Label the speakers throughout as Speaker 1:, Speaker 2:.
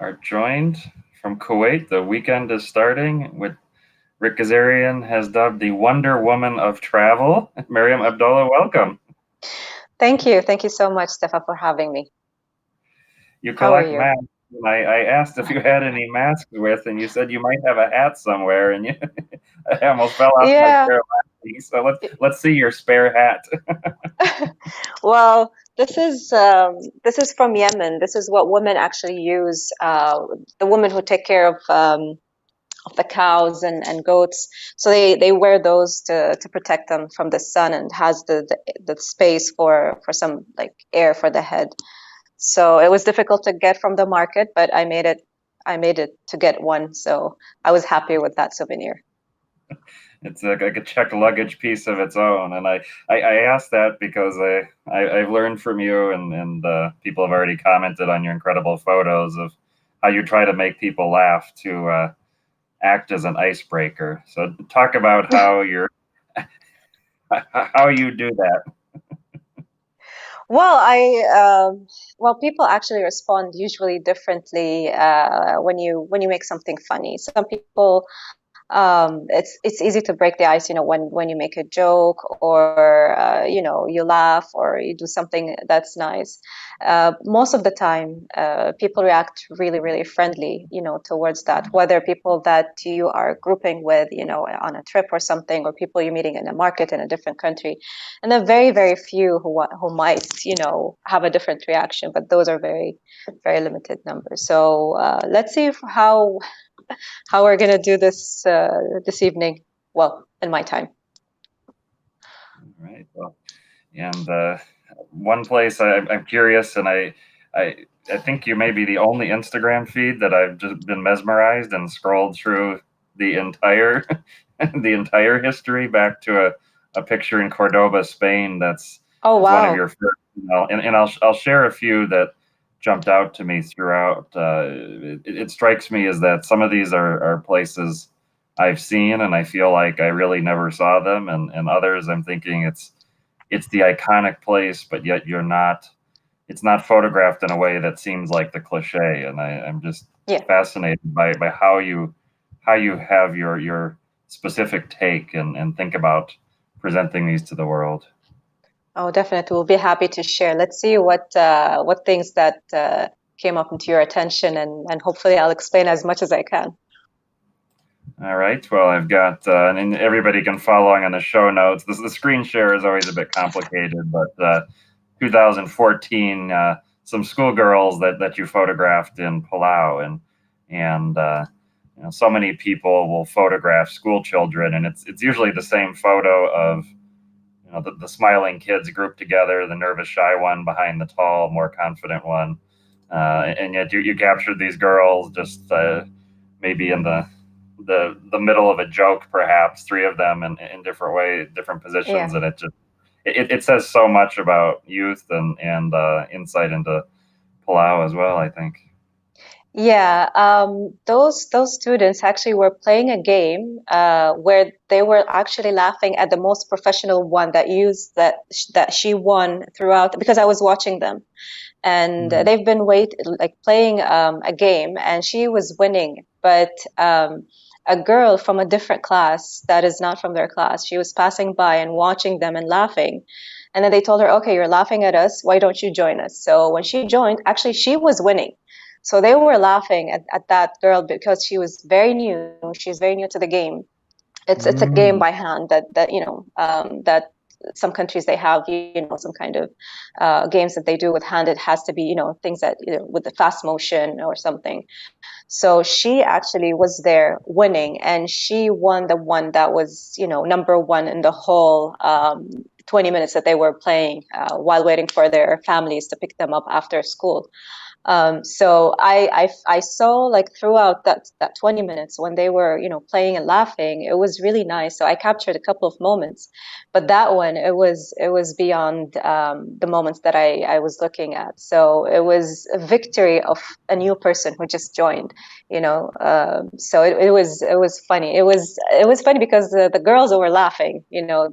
Speaker 1: are joined from Kuwait. The weekend is starting with Rick Kazarian has dubbed the Wonder Woman of travel. Maryam Abdullah, welcome.
Speaker 2: Thank you. Thank you so much, Stefa, for having me.
Speaker 1: You
Speaker 2: How are
Speaker 1: collect
Speaker 2: you?
Speaker 1: masks. And I asked if you had any masks with, and you said you might have a hat somewhere, and I almost fell off my
Speaker 2: Yeah.
Speaker 1: chair laughing. So let's see your spare hat.
Speaker 2: Well, this is from Yemen. This is what women actually use. The women who take care of the cows and goats. So they wear those to protect them from the sun and has the space for some like air for the head. So it was difficult to get from the market, but I made it to get one. So I was happy with that souvenir.
Speaker 1: It's like a checked luggage piece of its own, and I asked that because I've learned from you, and people have already commented on your incredible photos of how you try to make people laugh to act as an icebreaker. So talk about how you do that.
Speaker 2: Well, people actually respond usually differently when you make something funny. Some people it's easy to break the ice, when you make a joke or you laugh or you do something that's nice. Most of the time, people react really, really friendly, towards that. Whether people that you are grouping with, on a trip or something, or people you're meeting in a market in a different country, and there are very, very few who might, have a different reaction. But those are very, very limited numbers. So let's see how we're gonna do this this evening. Well, in my time.
Speaker 1: All right. Well, and one place I'm curious, and I think you may be the only Instagram feed that I've just been mesmerized and scrolled through the entire the entire history back to a picture in Cordoba, Spain. That's
Speaker 2: Oh
Speaker 1: is one of your
Speaker 2: wow.
Speaker 1: first, and I'll share a few that jumped out to me throughout. It strikes me as that some of these are places I've seen, and I feel like I really never saw them, and others I'm thinking it's the iconic place, but yet it's not photographed in a way that seems like the cliche. And I'm just
Speaker 2: Yeah.
Speaker 1: fascinated by how you have your specific take and think about presenting these to the world.
Speaker 2: Oh, definitely. We'll be happy to share. Let's see what things that came up into your attention, and hopefully I'll explain as much as I can.
Speaker 1: All right. Well, I've got, and everybody can follow along on the show notes. The screen share is always a bit complicated, but 2014, some schoolgirls that you photographed in Palau, and so many people will photograph school children, and it's usually the same photo of the smiling kids grouped together, the nervous shy one behind the tall, more confident one, and yet you captured these girls just maybe in the middle of a joke, perhaps three of them in different ways, different positions,
Speaker 2: Yeah.
Speaker 1: and it says so much about youth and insight into Palau as well, I think.
Speaker 2: Yeah, those students actually were playing a game where they were actually laughing at the most professional one that she won throughout, because I was watching them, and
Speaker 1: Mm.
Speaker 2: they've been playing a game, and she was winning, but a girl from a different class that is not from their class, she was passing by and watching them and laughing. And then they told her, okay, you're laughing at us. Why don't you join us? So when she joined, actually, she was winning. So they were laughing at that girl because she was very new. She's very new to the game. It's a game
Speaker 1: Mm.
Speaker 2: by hand that some countries they have some kind of games that they do with hand. It has to be things that with the fast motion or something. So she actually was there winning, and she won the one that was number one in the whole 20 minutes that they were playing while waiting for their families to pick them up after school. So I saw like throughout that 20 minutes when they were playing and laughing, it was really nice. So I captured a couple of moments, but that one it was beyond the moments that I was looking at. So it was a victory of a new person who just joined. So it was funny. It was funny because the girls who were laughing,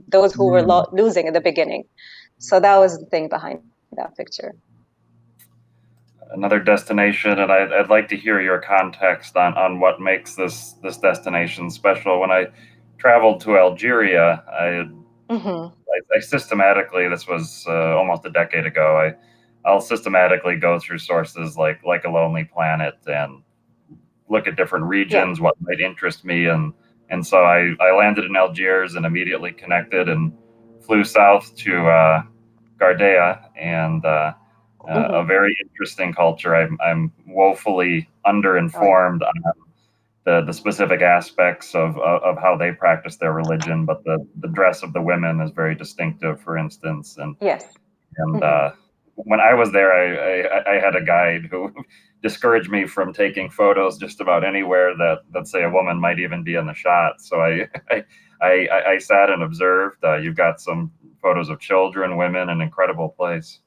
Speaker 2: those who were
Speaker 1: Mm.
Speaker 2: losing at the beginning. So that was the thing behind that picture.
Speaker 1: another destination, and I'd like to hear your context on what makes this destination special. When I traveled to Algeria,
Speaker 2: Hmm.
Speaker 1: I systematically, this was almost a decade ago. I'll systematically go through sources like A Lonely Planet and look at different
Speaker 2: Yeah.
Speaker 1: regions, what might interest me, and so I landed in Algiers and immediately connected and flew south to Gardea, and a
Speaker 2: Hmm.
Speaker 1: very interesting culture. I'm woefully
Speaker 2: Oh yeah.
Speaker 1: underinformed on the specific aspects of how they practice their religion, but the dress of the women is very distinctive, for instance.
Speaker 2: Yes.
Speaker 1: And
Speaker 2: Hmm.
Speaker 1: when I was there, I had a guide who discouraged me from taking photos just about anywhere that say a woman might even be in the shot. So I sat and observed. You've got some photos of children, women, an incredible place.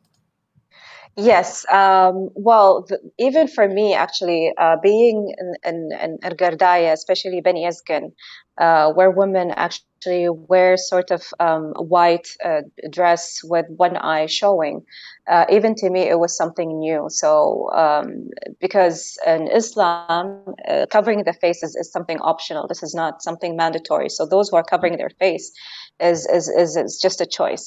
Speaker 2: Yes. Well, even for me, actually, being in Gardaya, especially Beni Yezkin, where women actually wear sort of a white dress with one eye showing, even to me, it was something new. So, because in Islam, covering the face is something optional. This is not something mandatory. So, those who are covering their face is just a choice,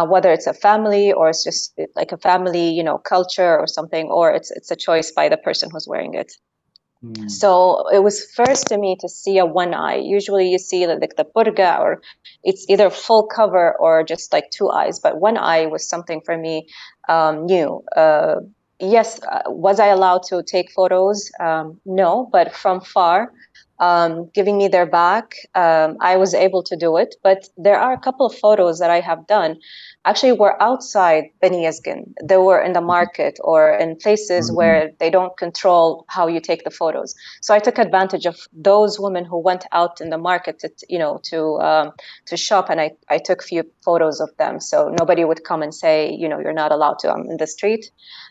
Speaker 2: whether it's a family or it's just like a family, culture or something, or it's a choice by the person who's wearing it.
Speaker 1: Hmm.
Speaker 2: So it was first to me to see a one eye. Usually you see like the burqa, or it's either full cover or just like two eyes, but one eye was something for me new. Yes, was I allowed to take photos? No, but from far, giving me their back, I was able to do it. But there are a couple of photos that I have done actually were outside Beni Yezgin. They were in the market or in places
Speaker 1: Mhm.
Speaker 2: where they don't control how you take the photos. So I took advantage of those women who went out in the market to shop, and I took few photos of them. So nobody would come and say, you're not allowed to. I'm in the street.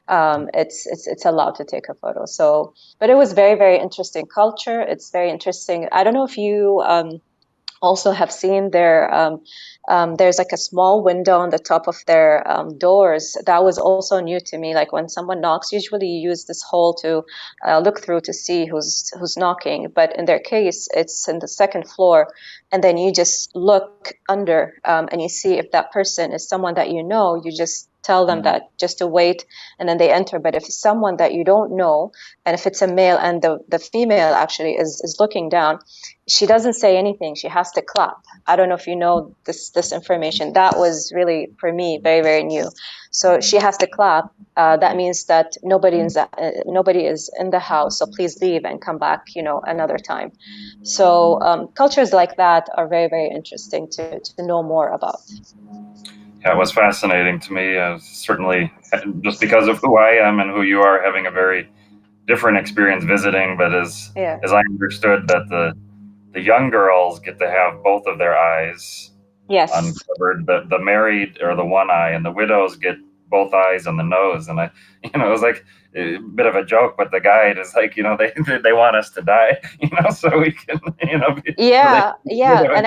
Speaker 2: It's allowed to take a photo. So, but it was very, very interesting culture. It's very interesting. I don't know if you also have seen there's like a small window on the top of their doors. That was also new to me. Like when someone knocks, usually you use this hole to look through to see who's knocking, but in their case it's in the second floor, and then you just look under, and you see if that person is someone that you just tell them
Speaker 1: Mhm.
Speaker 2: that just to wait, and then they enter. But if it's someone that you don't know, and if it's a male and the female actually is looking down, she doesn't say anything. She has to clap. I don't know if you know this information. That was really for me very, very new. So she has to clap. That means that nobody is in the house. So please leave and come back, another time. So cultures like that are very, very interesting to know more about.
Speaker 1: Yeah, it was fascinating to me. Certainly, just because of who I am and who you are, having a very different experience visiting. But
Speaker 2: Yeah.
Speaker 1: as I understood that the young girls get to have both of their eyes
Speaker 2: Yes.
Speaker 1: uncovered. The married or the one eye, and the widows get both eyes and the nose. And it was like a bit of a joke, but the guide is like, they want us to die, so we can, so they,
Speaker 2: Yeah. Yeah. And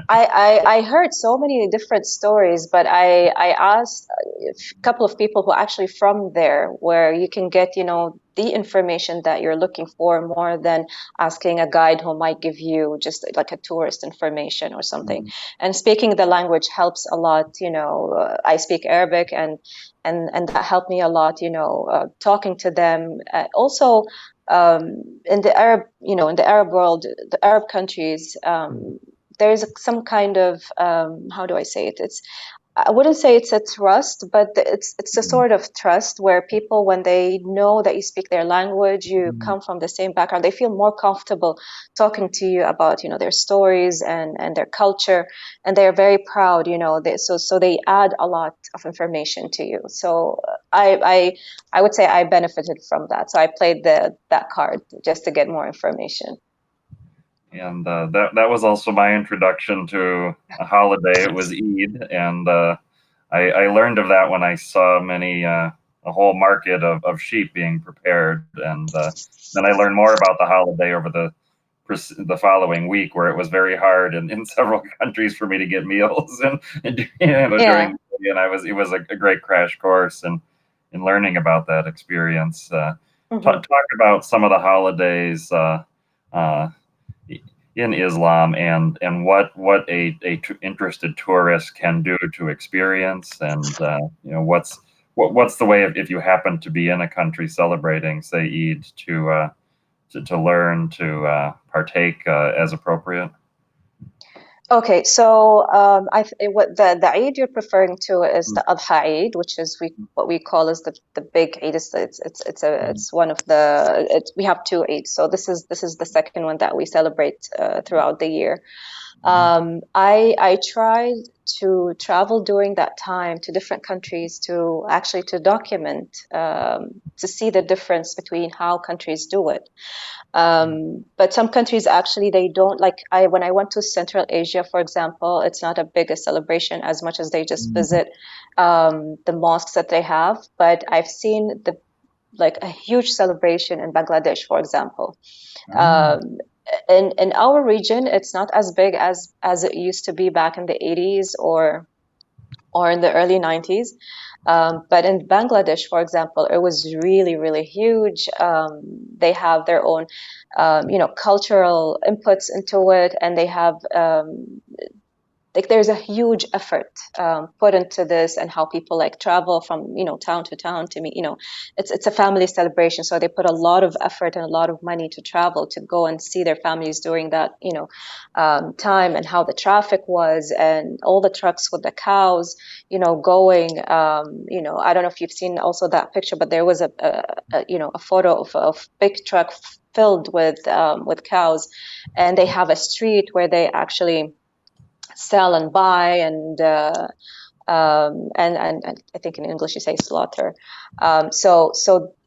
Speaker 2: I heard so many different stories, but I asked a couple of people who are actually from there, where you can get, the information that you're looking for more than asking a guide who might give you just like a tourist information or something. And speaking the language helps a lot. I speak Arabic, and that helped me a lot. Talking to them. Also, in the Arab world, the Arab countries. There's some kind of how do I say it? I wouldn't say it's a trust, but it's a sort of trust where people, when they know that you speak their language, you come from the same background, they feel more comfortable talking to you about their stories and their culture, and they are very proud. So they add a lot of information to you. So I would say I benefited from that. So I played that card just to get more information.
Speaker 1: and that was also my introduction to a holiday. It was Eid, and I learned of that when I saw a whole market of sheep being prepared, and then I learned more about the holiday over the following week, where it was very hard in several countries for me to get meals, and during,
Speaker 2: Yeah.
Speaker 1: and it was a great crash course. in learning about that experience.
Speaker 2: Hmm.
Speaker 1: Talk about some of the holidays uh, in Islam and what interested tourist can do to experience, and what's the way if you happen to be in a country celebrating, say, Eid, to learn to partake as appropriate.
Speaker 2: Okay, so what the Eid you're referring to is the Adha Eid, which is what we call is the big Eid. It's one of we have two Eids. So this is the second one that we celebrate throughout the year. I tried to travel during that time to different countries to actually to document to see the difference between how countries do it. But some countries actually they don't like when I went to Central Asia, for example, it's not a big a celebration as much as they just visit the mosques that they have. But I've seen the like a huge celebration in Bangladesh, for example. Um, in our region, it's not as big as it used to be back in the 80s or in the early 90s. But in Bangladesh, for example, it was really, really huge. They have their own, cultural inputs into it, and they have like there's a huge effort put into this, and how people like travel from town to town to meet. It's a family celebration, so they put a lot of effort and a lot of money to travel to go and see their families during that time, and how the traffic was, and all the trucks with the cows going. I don't know if you've seen also that picture, but there was a photo of big truck filled with cows, and they have a street where they actually sell and buy and I think in English you say slaughter. So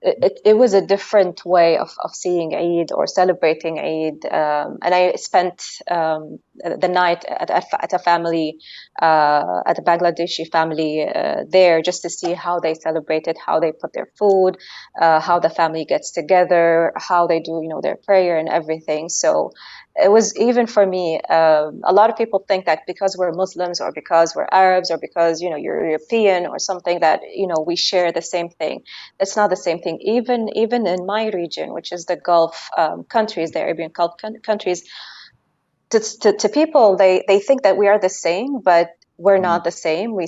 Speaker 2: it was a different way of seeing Eid or celebrating Eid. And I spent the night at a family, at a Bangladeshi family there, just to see how they celebrated, how they put their food, how the family gets together, how they do their prayer and everything. So it was even for me. A lot of people think that because we're Muslims or because we're Arabs or because you're European or something that we share the same thing. It's not the same thing. Even in my region, which is the Gulf countries, the Arabian Gulf countries, to people they think that we are the same, but we're not the same. We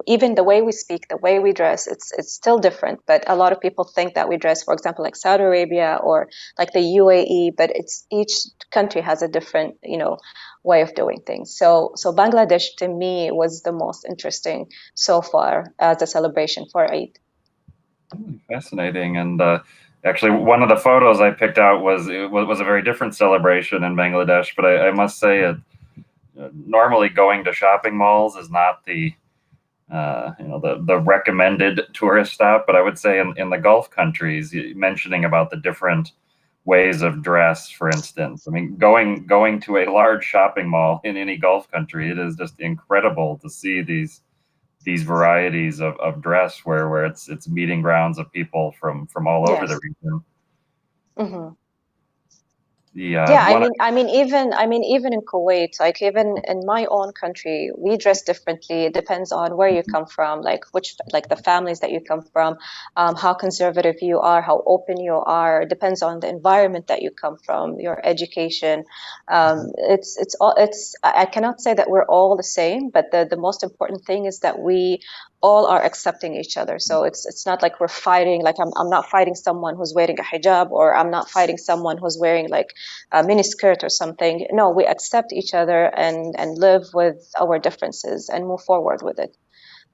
Speaker 2: even the way we speak, the way we dress, it's still different. But a lot of people think that we dress, for example, like Saudi Arabia or like the UAE, but it's each country has a different way of doing things. So Bangladesh to me was the most interesting so far as a celebration for Eid.
Speaker 1: Fascinating. And actually, one of the photos I picked out was a very different celebration in Bangladesh. But I must say, normally going to shopping malls is not the recommended tourist stop. But I would say in the Gulf countries, mentioning about the different ways of dress, for instance. I mean, going to a large shopping mall in any Gulf country, it is just incredible to see these varieties of dress where it's meeting grounds of people from all over the
Speaker 2: Yes.
Speaker 1: region.
Speaker 2: Hmm.
Speaker 1: The
Speaker 2: Yeah, I
Speaker 1: one
Speaker 2: mean, even in Kuwait, like even in my own country, we dress differently. It depends on where you come from, like like the families that you come from, how conservative you are, how open you are. It depends on the environment that you come from, your education. It's all I cannot say that we're all the same, but the most important thing is that we all are accepting each other. So it's not like we're fighting. Like I'm not fighting someone who's wearing a hijab, or I'm not fighting someone who's wearing like a mini skirt or something. No, we accept each other and live with our differences and move forward with it.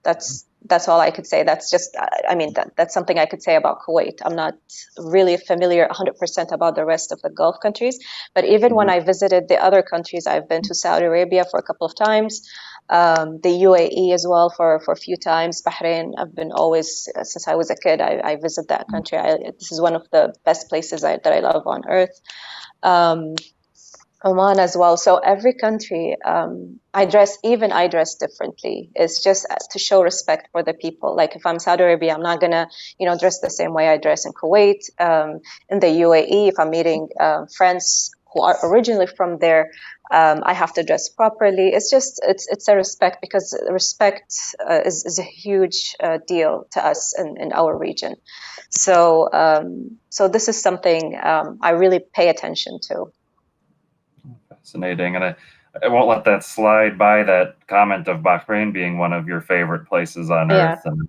Speaker 2: That's all I could say. That's just I mean that's something I could say about Kuwait. I'm not really familiar 100% about the rest of the Gulf countries, but even when I visited the other countries, I've been to Saudi Arabia for a couple of times, the UAE as well for a few times, Bahrain. I've been always since I was a kid. I visit that country. This is one of the best places that I love on earth. Um, Oman as well. So every country, I dress differently. It's just to show respect for the people. Like if I'm Saudi Arabia, I'm not gonna, dress the same way I dress in Kuwait. In the UAE, if I'm meeting friends who are originally from there, I have to dress properly. It's a respect, because respect is a huge deal to us in our region. So so this is something I really pay attention to.
Speaker 1: Fascinating. And I won't let that slide by, that comment of Bahrain being one of your favorite places on
Speaker 2: Yeah.
Speaker 1: earth. And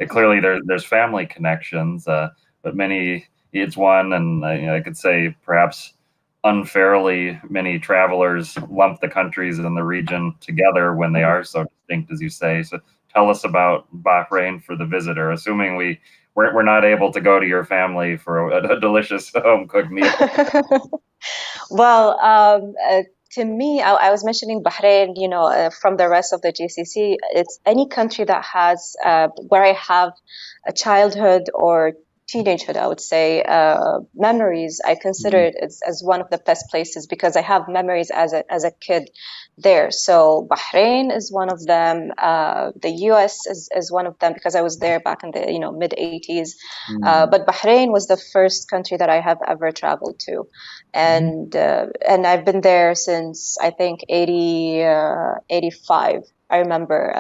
Speaker 1: clearly there's family connections, but many, it's one, and I could say perhaps unfairly, many travelers lump the countries in the region together when they are so distinct, as you say. So tell us about Bahrain for the visitor, assuming we're not able to go to your family for a delicious home cooked meal.
Speaker 2: Well, to me, I was mentioning Bahrain, from the rest of the GCC, it's any country that has, where I have a childhood or teenagehood, I would say, memories. I consider it as one of the best places, because I have memories as a kid there. So Bahrain is one of them. The US is one of them, because I was there back in the mid 80s. But Bahrain was the first country that I have ever traveled to, and I've been there since, I think, 85. I remember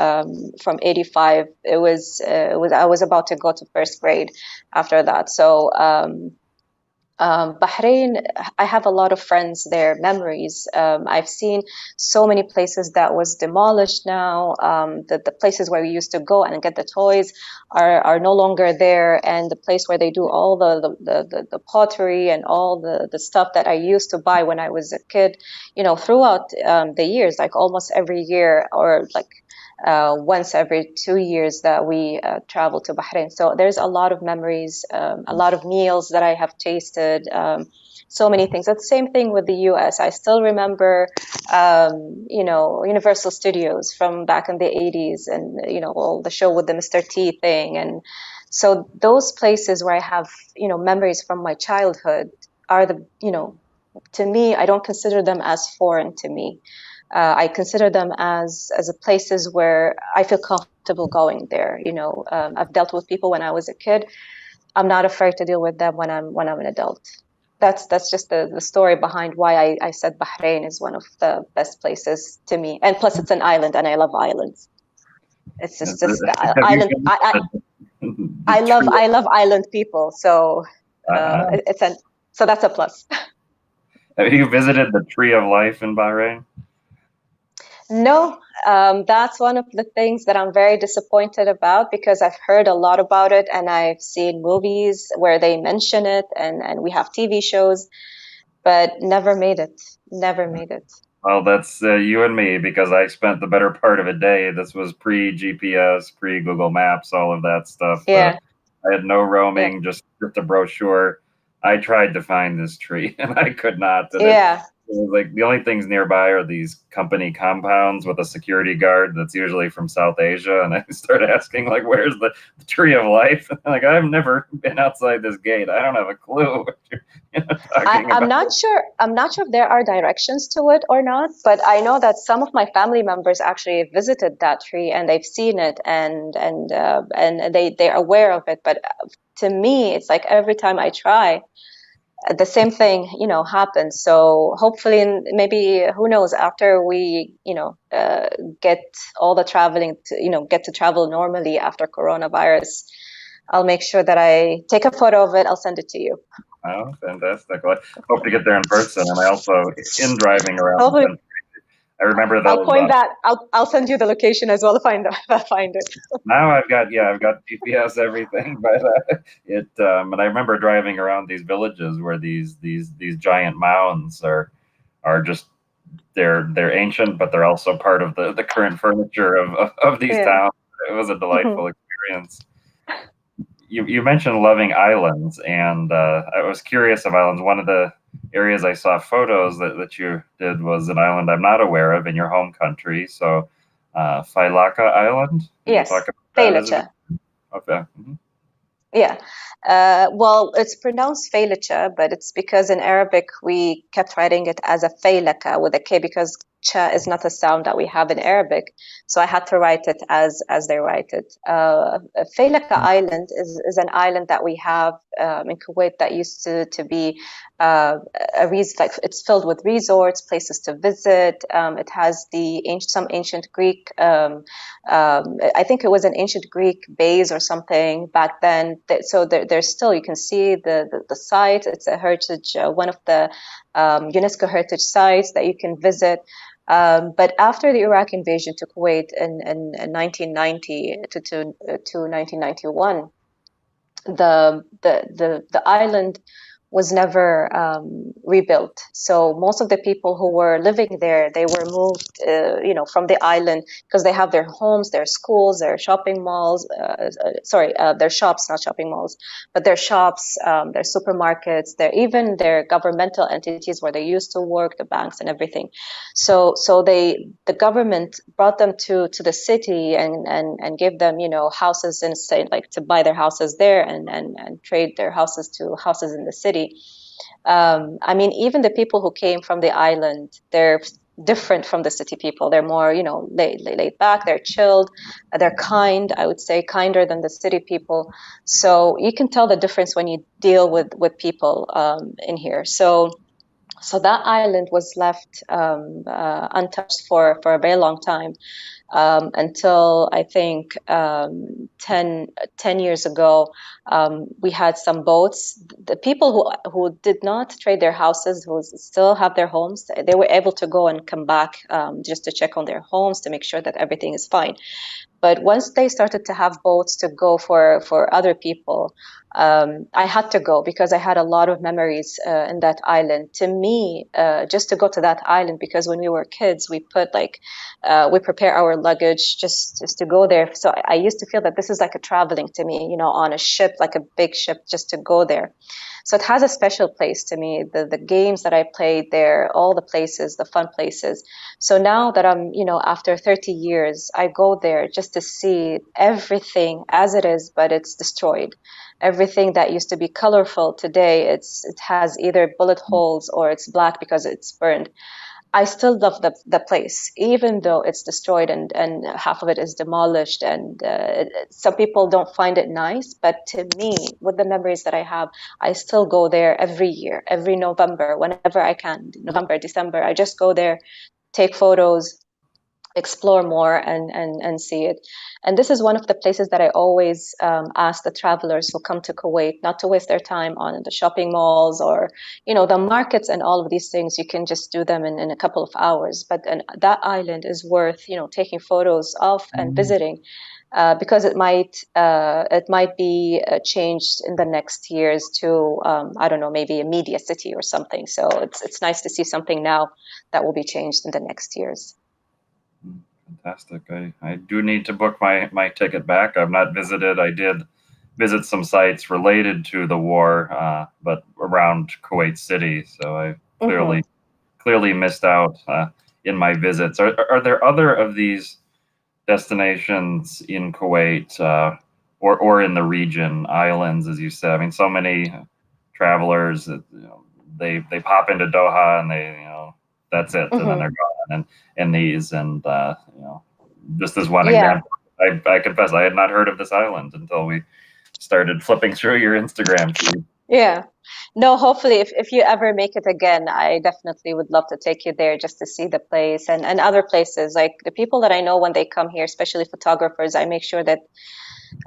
Speaker 2: from 85, it was I was about to go to first grade after that. So Bahrain, I have a lot of friends there, memories. I've seen so many places that was demolished now. The places where we used to go and get the toys are no longer there. And the place where they do all the pottery and all the stuff that I used to buy when I was a kid, throughout the years, like almost every year, or like once every 2 years that we travel to Bahrain. So there's a lot of memories, a lot of meals that I have tasted, so many things. That's the same thing with the US. I still remember, Universal Studios from back in the 80s, and, all the show with the Mr. T thing. And so those places where I have, memories from my childhood are to me, I don't consider them as foreign to me. I consider them as places where I feel comfortable going there. I've dealt with people when I was a kid. I'm not afraid to deal with them when I'm an adult. That's just the story behind why I said Bahrain is one of the best places to me. And plus, it's an island, and I love islands. It's just the
Speaker 1: Have you
Speaker 2: island. I love island people. So so that's a plus.
Speaker 1: Have you visited the Tree of Life in Bahrain?
Speaker 2: No, that's one of the things that I'm very disappointed about, because I've heard a lot about it, and I've seen movies where they mention it, and we have TV shows, but never made it. Never made it.
Speaker 1: Well, that's you and me, because I spent the better part of a day. This was pre-GPS, pre-Google Maps, all of that stuff.
Speaker 2: Yeah.
Speaker 1: I had no roaming, just a brochure. I tried to find this tree, and I could not. And
Speaker 2: Yeah.
Speaker 1: it was like the only things nearby are these company compounds with a security guard that's usually from South Asia. And I started asking, like, where's the Tree of Life? Like, I've never been outside this gate. I don't have a clue what you're talking about.
Speaker 2: I'm not sure. I'm not sure if there are directions to it or not, but I know that some of my family members actually visited that tree, and they've seen it, and they're aware of it. But to me, it's like every time I try, the same thing, happens. So hopefully, maybe, who knows, after we, get all the traveling to, get to travel normally after coronavirus, I'll make sure that I take a photo of it. I'll send it to you.
Speaker 1: Oh, fantastic. Well, I hope to get there in person. And I also, in driving around the country, I remember those.
Speaker 2: I'll point that. I'll send you the location as well if I find it.
Speaker 1: Now I've got GPS everything, but and I remember driving around these villages where these giant mounds are just they're ancient, but they're also part of the current furniture of these towns. It was a delightful experience. You mentioned loving islands, and I was curious of islands. One of the areas I saw photos that you did was an island I'm not aware of in your home country. So, Faileka Island?
Speaker 2: Yes, Faileka.
Speaker 1: Okay.
Speaker 2: Yeah. Well, it's pronounced Faileka, but it's because in Arabic we kept writing it as a Faileka with a K, because cha is not a sound that we have in Arabic, so I had to write it as they write it. Faileka Island is an island that we have in Kuwait that used to be like it's filled with resorts, places to visit. It has some ancient Greek. I think it was an ancient Greek base or something back then. So there's still, you can see the site. It's a heritage, one of the UNESCO heritage sites that you can visit. But after the Iraq invasion to Kuwait in 1990 to 1991, the island was never rebuilt. So most of the people who were living there, they were moved, from the island because they have their homes, their schools, their shopping malls. Their shops, not shopping malls, but their shops, their supermarkets, their governmental entities where they used to work, the banks and everything. So the government brought them to the city and gave them, houses in state, like to buy their houses there and trade their houses to houses in the city. I mean, even the people who came from the island, they're different from the city people. They're more, laid back, they're chilled, they're kind, I would say, kinder than the city people. So you can tell the difference when you deal with people in here. So that island was left untouched for a very long time. Until I think 10 years ago, we had some boats. The people who did not trade their houses, who still have their homes, they were able to go and come back just to check on their homes to make sure that everything is fine. But once they started to have boats to go for other people, I had to go because I had a lot of memories in that island. To me, just to go to that island, because when we were kids, we prepare our luggage just to go there. So I used to feel that this is like a traveling to me, on a ship, like a big ship, just to go there. So it has a special place to me. The games that I played there, all the places, the fun places. So now that I'm, after 30 years, I go there just to see everything as it is, but it's destroyed. Everything that used to be colorful today, it has either bullet holes or it's black because it's burned. I still love the place, even though it's destroyed and half of it is demolished. And some people don't find it nice, but to me, with the memories that I have, I still go there every year, every November, whenever I can, November, December. I just go there, take photos, explore more and see it. And this is one of the places that I always ask the travelers who come to Kuwait not to waste their time on the shopping malls or, the markets and all of these things. You can just do them in a couple of hours. But that island is worth, taking photos of and visiting. Because it might be changed in the next years to I don't know, maybe a media city or something. So it's nice to see something now that will be changed in the next years.
Speaker 1: Fantastic. I do need to book my ticket back. I've not visited. I did visit some sites related to the war, but around Kuwait City. So I clearly missed out in my visits. Are there other of these destinations in Kuwait or in the region, islands, as you said? I mean, so many travelers, they pop into Doha and that's it, and then they're gone. And these just as one example, I confess I had not heard of this island until we started flipping through your Instagram feed.
Speaker 2: Yeah. No, hopefully if you ever make it again, I definitely would love to take you there just to see the place and other places. Like the people that I know when they come here, especially photographers, I make sure that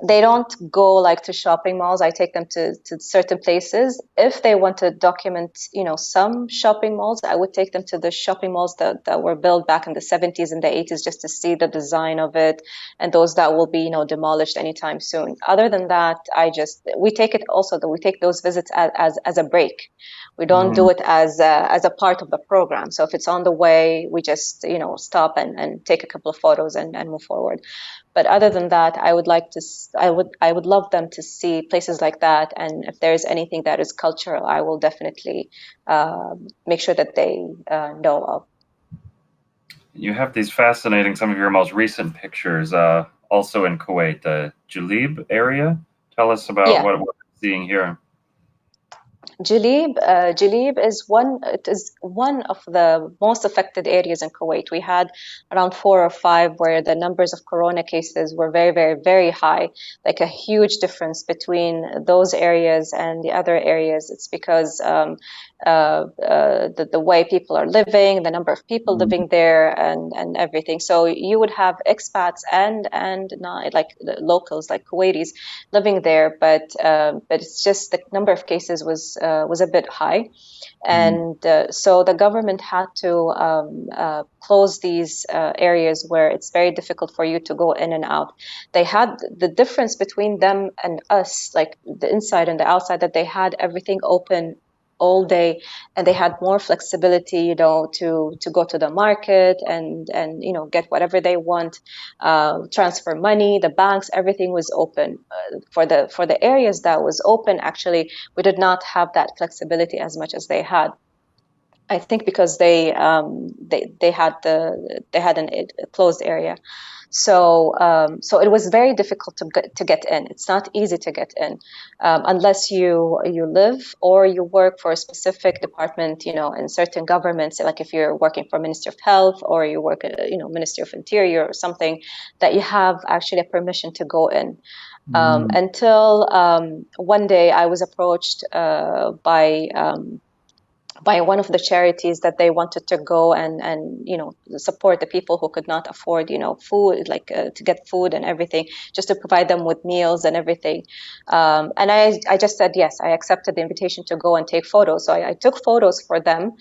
Speaker 2: they don't go like to shopping malls. I take them to certain places. If they want to document, some shopping malls, I would take them to the shopping malls that were built back in the 70s and the 80s just to see the design of it, and those that will be, demolished anytime soon. Other than that, we take those visits as a break. We don't do it as a part of the program. So if it's on the way, we just, stop and take a couple of photos and move forward. But other than that, I would love them to see places like that. And if there's anything that is cultural, I will definitely make sure that they know of.
Speaker 1: You have these fascinating, some of your most recent pictures, also in Kuwait, the Jilib area. Tell us about what we're seeing here.
Speaker 2: Jilib is one. It is one of the most affected areas in Kuwait. We had around 4 or 5 where the numbers of corona cases were very, very, very high. Like a huge difference between those areas and the other areas. It's because the way people are living, the number of people living there, and everything. So you would have expats and not like the locals, like Kuwaitis, living there, but it's just the number of cases was a bit high, and so the government had to close these areas where it's very difficult for you to go in and out. They had the difference between them and us, like the inside and the outside, that they had everything open all day, and they had more flexibility, to go to the market and get whatever they want, transfer money, the banks, everything was open. For the areas that was open, actually, we did not have that flexibility as much as they had. I think because they had a closed area, so it was very difficult to get in. It's not easy to get in unless you live or you work for a specific department, in certain governments. Like if you're working for Ministry of Health or you work at Ministry of Interior or something, that you have actually a permission to go in. Until one day I was approached by one of the charities that they wanted to go and support the people who could not afford food, like to get food and everything, just to provide them with meals and everything. And I just said yes. I accepted the invitation to go and take photos. So I took photos for them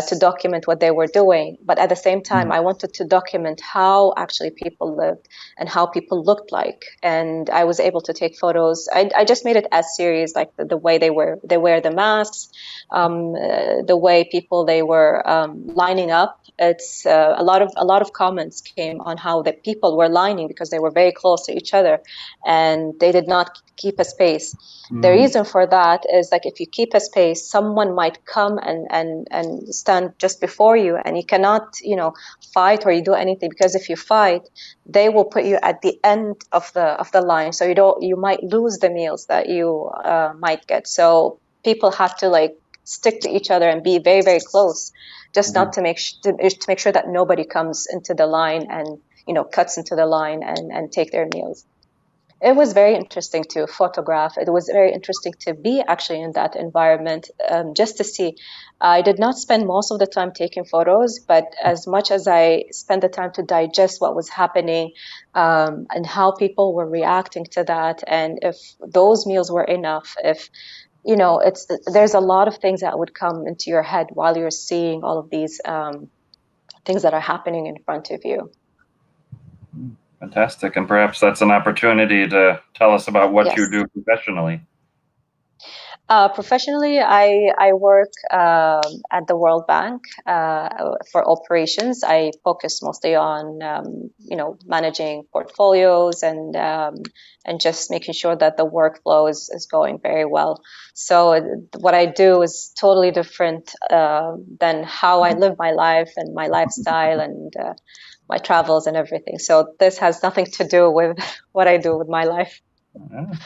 Speaker 2: to document what they were doing, but at the same time I wanted to document how actually people lived and how people looked like. And I was able to take photos. I just made it as serious, like the way they wear the masks, the way people they were lining up. It's a lot of comments came on how the people were lining because they were very close to each other and they did not keep a space. The reason for that is, like, if you keep a space, someone might come and stand just before you, and you cannot fight or you do anything, because if you fight, they will put you at the end of the line, so you might lose the meals that you might get. So people have to like stick to each other and be very, very close, just not to make sure that nobody comes into the line and cuts into the line and take their meals. It was very interesting to photograph. It was very interesting to be actually in that environment, just to see. I did not spend most of the time taking photos, but as much as I spent the time to digest what was happening, and how people were reacting to that, and if those meals were enough, if there's a lot of things that would come into your head while you're seeing all of these things that are happening in front of you.
Speaker 1: Fantastic. And perhaps that's an opportunity to tell us about what you do professionally.
Speaker 2: Professionally, I work at the World Bank for operations. I focus mostly on managing portfolios and just making sure that the workflow is going very well. So what I do is totally different than how I live my life and my lifestyle and my travels and everything. So this has nothing to do with what I do with my life.
Speaker 1: And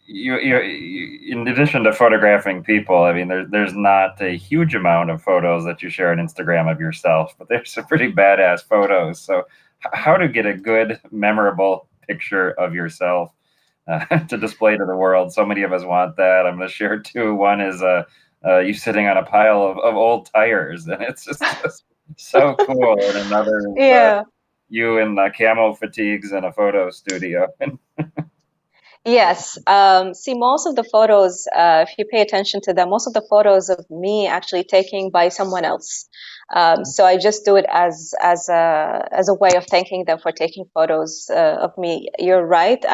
Speaker 1: you, in addition to photographing people, I mean, there's not a huge amount of photos that you share on Instagram of yourself, but there's some pretty badass photos. So how to get a good, memorable picture of yourself to display to the world? So many of us want that. I'm going to share two. One is you sitting on a pile of old tires, and it's just so cool. And another is you in camo fatigues in a photo studio.
Speaker 2: Yes. See, most of the photos, if you pay attention to them, most of the photos of me actually taken by someone else. So I just do it as a way of thanking them for taking photos of me. You're right.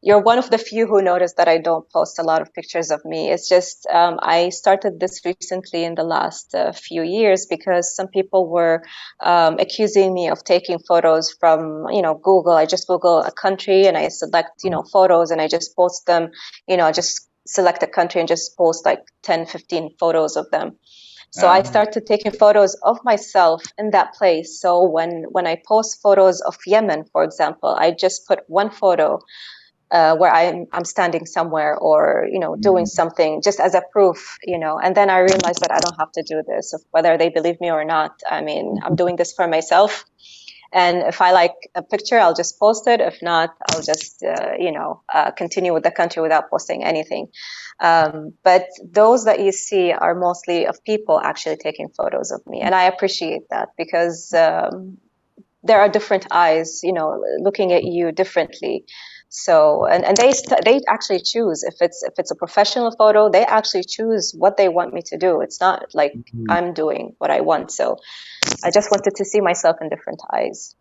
Speaker 2: You're one of the few who noticed that I don't post a lot of pictures of me. It's just I started this recently in the last few years because some people were accusing me of taking photos from Google. I just Google a country and I select photos and I just post them. Just select a country and just post like 10, 15 photos of them. So I started taking photos of myself in that place. So when I post photos of Yemen, for example, I just put one photo where I'm standing somewhere, or doing something just as a proof, and then I realized that I don't have to do this, whether they believe me or not. I mean, I'm doing this for myself, and if I like a picture, I'll just post it. If not, I'll just continue with the country without posting anything. But those that you see are mostly of people actually taking photos of me, and I appreciate that, because there are different eyes, looking at you differently. So, and they actually choose, if it's a professional photo, they actually choose what they want me to do. It's not like I'm doing what I want. So I just wanted to see myself in different eyes.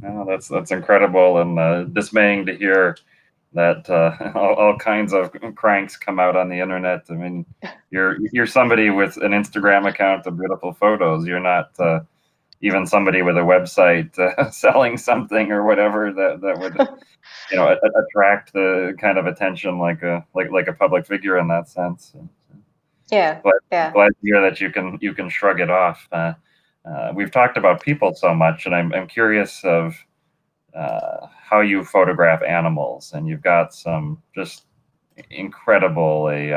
Speaker 1: Oh, that's incredible, and dismaying to hear that all kinds of cranks come out on the internet. I mean, you're somebody with an Instagram account of beautiful photos. You're not even somebody with a website selling something or whatever that would attract the kind of attention like a public figure in that sense.
Speaker 2: Yeah, yeah.
Speaker 1: Glad to hear that you can shrug it off. We've talked about people so much, and I'm curious of how you photograph animals, and you've got some just incredible is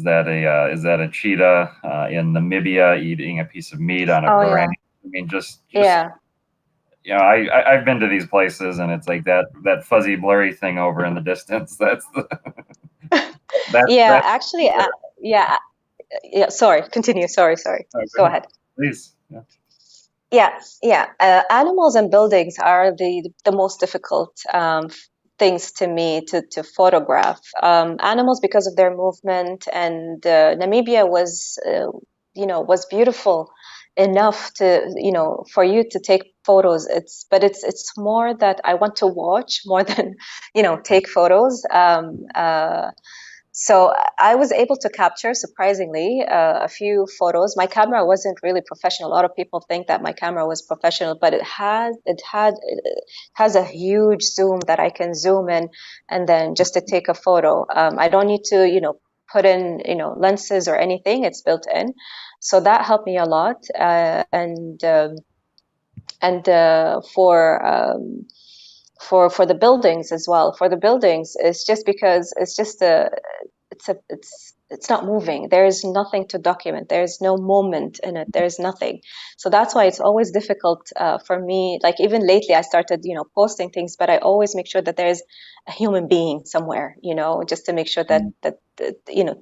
Speaker 1: that a cheetah in Namibia eating a piece of meat on a Bahrain? I mean, just
Speaker 2: yeah.
Speaker 1: I've been to these places, and it's like that fuzzy blurry thing over in the distance. That's the
Speaker 2: yeah,
Speaker 1: that's
Speaker 2: actually, yeah. Sorry, continue. Sorry. Go ahead.
Speaker 1: Please.
Speaker 2: Yeah. Animals and buildings are the most difficult things to me to photograph. Animals, because of their movement, and Namibia was beautiful enough to for you to take photos. It's more that I want to watch more than take photos. So I was able to capture, surprisingly, a few photos. My camera wasn't really professional. A lot of people think that my camera was professional, but it has a huge zoom that I can zoom in and then just to take a photo. I don't need to put in lenses or anything. It's built in, so that helped me a lot. And for the buildings as well. For the buildings, it's just because it's not moving. There's nothing to document. There's no moment in it. There's nothing. So that's why it's always difficult for me. Like, even lately, I started posting things, but I always make sure that there's a human being somewhere, just to make sure that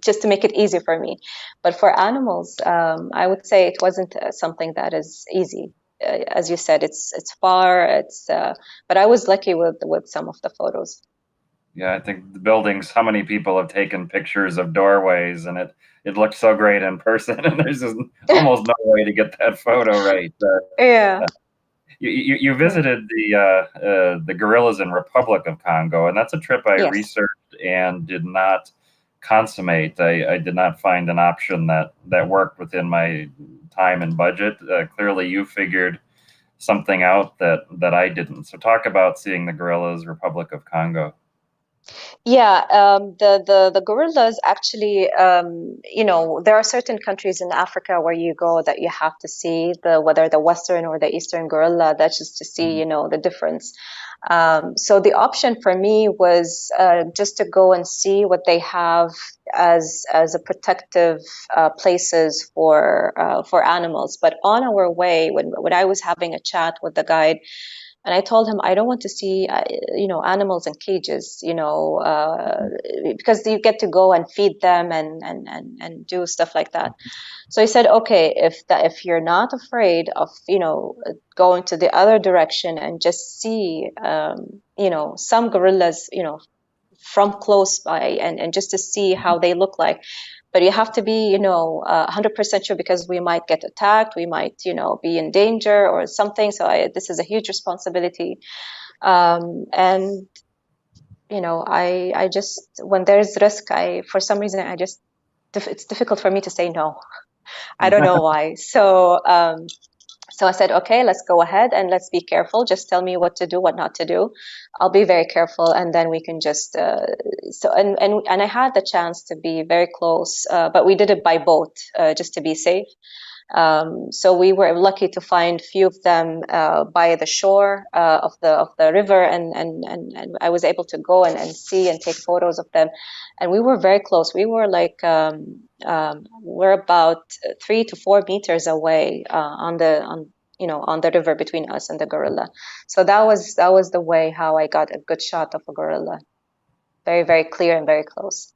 Speaker 2: just to make it easier for me. But for animals, I would say it wasn't something that is easy. As you said, it's far. But I was lucky with some of the photos.
Speaker 1: Yeah, I think the buildings, how many people have taken pictures of doorways, and it looks so great in person, and there's just almost no way to get that photo right.
Speaker 2: Yeah.
Speaker 1: You visited the gorillas in Republic of Congo, and that's a trip I
Speaker 2: Yes.
Speaker 1: researched and did not consummate. I did not find an option that worked within my time and budget. Clearly, you figured something out that I didn't. So talk about seeing the gorillas, Republic of Congo.
Speaker 2: Yeah, the gorillas actually, there are certain countries in Africa where you go that you have to see whether the Western or the Eastern gorilla. That's just to see, the difference. So the option for me was just to go and see what they have as a protective places for animals. But on our way, when I was having a chat with the guide, and I told him I don't want to see, animals in cages, because you get to go and feed them and do stuff like that. So he said, okay, if you're not afraid of, going to the other direction and just see, some gorillas, from close by, and just to see how they look like. But you have to be 100% sure, because we might get attacked, we might be in danger or something. So this is a huge responsibility. And I just, when there's risk, for some reason, it's difficult for me to say no. I don't know why. So I said, okay, let's go ahead and let's be careful. Just tell me what to do, what not to do. I'll be very careful, and then we can just. And I had the chance to be very close, but we did it by boat, just to be safe. So we were lucky to find few of them by the shore of the river, and I was able to go and see and take photos of them. And we were very close. We were like we're about 3 to 4 meters away on the river between us and the gorilla. So that was the way how I got a good shot of a gorilla. Very, very clear and very close.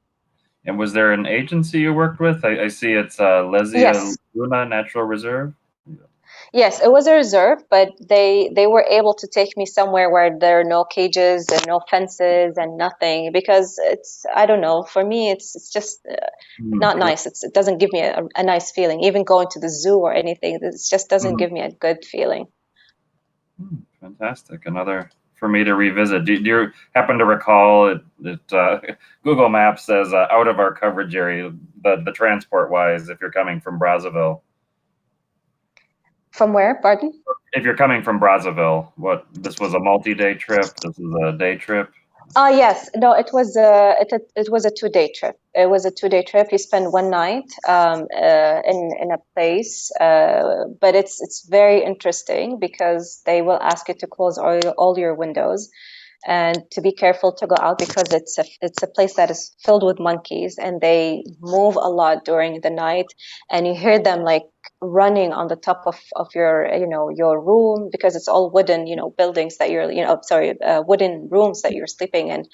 Speaker 1: And was there an agency you worked with? I see it's Lesia
Speaker 2: Yes.
Speaker 1: Luna Natural Reserve.
Speaker 2: Yes, it was a reserve, but they were able to take me somewhere where there are no cages and no fences and nothing, because it's, I don't know, for me it's just not
Speaker 1: Right.
Speaker 2: nice. It doesn't give me a nice feeling. Even going to the zoo or anything, it just doesn't give me a good feeling.
Speaker 1: Fantastic. Another for me to revisit. Do you happen to recall it Google Maps says out of our coverage area, the transport wise, if you're coming from Brazzaville?
Speaker 2: From where, pardon?
Speaker 1: If you're coming from Brazzaville, this was a multi-day trip? This is a day trip?
Speaker 2: Yes. No, it was a 2 day trip. It was a 2 day trip. You spend one night in a place, but it's very interesting because they will ask you to close all your windows and to be careful to go out, because it's a place that is filled with monkeys, and they move a lot during the night, and you hear them like running on the top of your room, because it's all wooden buildings that you're sorry, wooden rooms that you're sleeping in,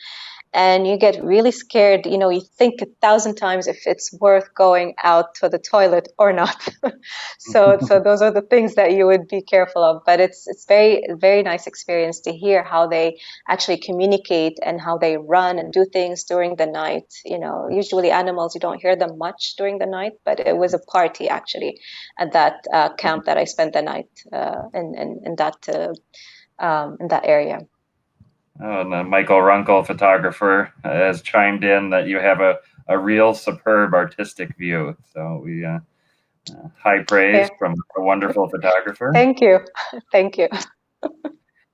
Speaker 2: and you get really scared. You think 1,000 times if it's worth going out to the toilet or not. So those are the things that you would be careful of. But it's very, very nice experience to hear how they actually communicate and how they run and do things during the night. Usually animals, you don't hear them much during the night, but it was a party actually at that camp that I spent the night in that area.
Speaker 1: Oh, and Michael Runkle, photographer, has chimed in that you have a real superb artistic view. So we high praise
Speaker 2: Yeah.
Speaker 1: from a wonderful photographer.
Speaker 2: Thank you. Thank you.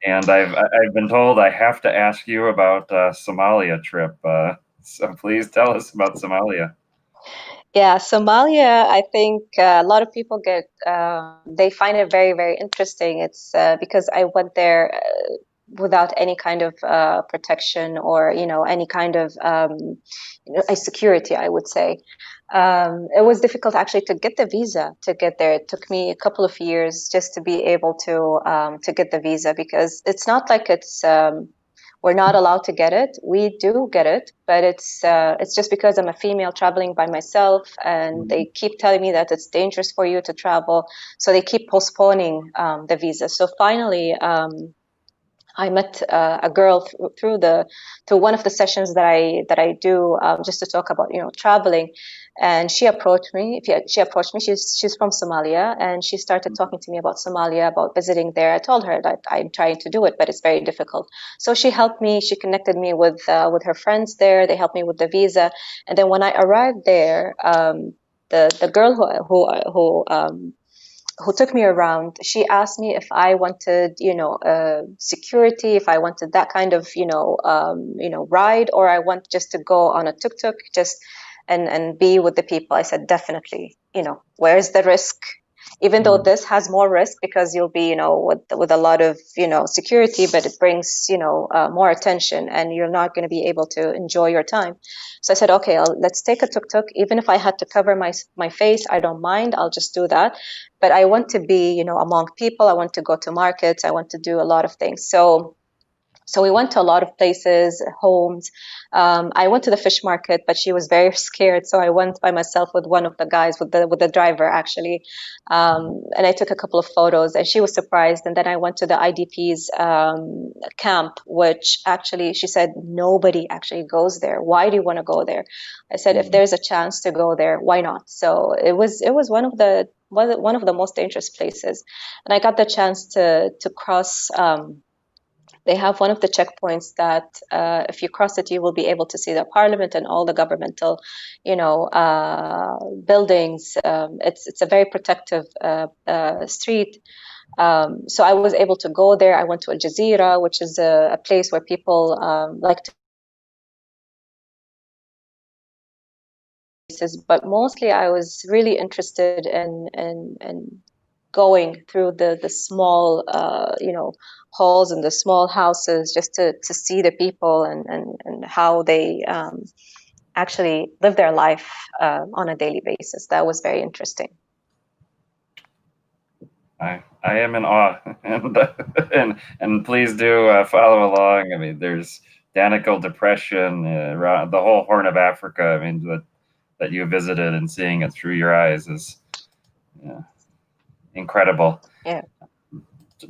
Speaker 1: And I've been told I have to ask you about Somalia trip. So please tell us about Somalia.
Speaker 2: Yeah, Somalia, I think a lot of people they find it very, very interesting. It's because I went there without any kind of protection or, any kind of a security, I would say. It was difficult actually to get the visa to get there. It took me a couple of years just to be able to get the visa, because it's not like we're not allowed to get it. We do get it, but it's just because I'm a female traveling by myself, and they keep telling me that it's dangerous for you to travel, so they keep postponing the visa. So finally, I met a girl through one of the sessions that I do just to talk about traveling, and she approached me. She approached me. She's from Somalia, and she started talking to me about Somalia, about visiting there. I told her that I'm trying to do it, but it's very difficult. So she helped me. She connected me with her friends there. They helped me with the visa, and then when I arrived there, the girl who took me around, she asked me if I wanted, security, if I wanted that kind of, ride, or I want just to go on a tuk-tuk, just and be with the people. I said, definitely, where's the risk? Even though this has more risk because you'll be, with a lot of, security, but it brings, more attention, and you're not going to be able to enjoy your time. So I said, okay, let's take a tuk-tuk. Even if I had to cover my face, I don't mind. I'll just do that. But I want to be, among people. I want to go to markets. I want to do a lot of things. So we went to a lot of places, homes. I went to the fish market, but she was very scared. So I went by myself with one of the guys, with the driver actually. And I took a couple of photos, and she was surprised. And then I went to the IDP's camp, which actually she said, nobody actually goes there. Why do you want to go there? I said, if there's a chance to go there, why not? So it was one of the most dangerous places. And I got the chance to cross. They have one of the checkpoints that if you cross it, you will be able to see the parliament and all the governmental, buildings. It's a very protective street. So I was able to go there. I went to Al Jazeera, which is a place where people like to places, but mostly I was really interested in going through the small halls and the small houses, just to see the people and how they actually live their life on a daily basis. That was very interesting.
Speaker 1: I am in awe, and please do follow along. I mean, there's Danakil Depression, around the whole Horn of Africa. I mean, that you visited and seeing it through your eyes is incredible.
Speaker 2: Yeah.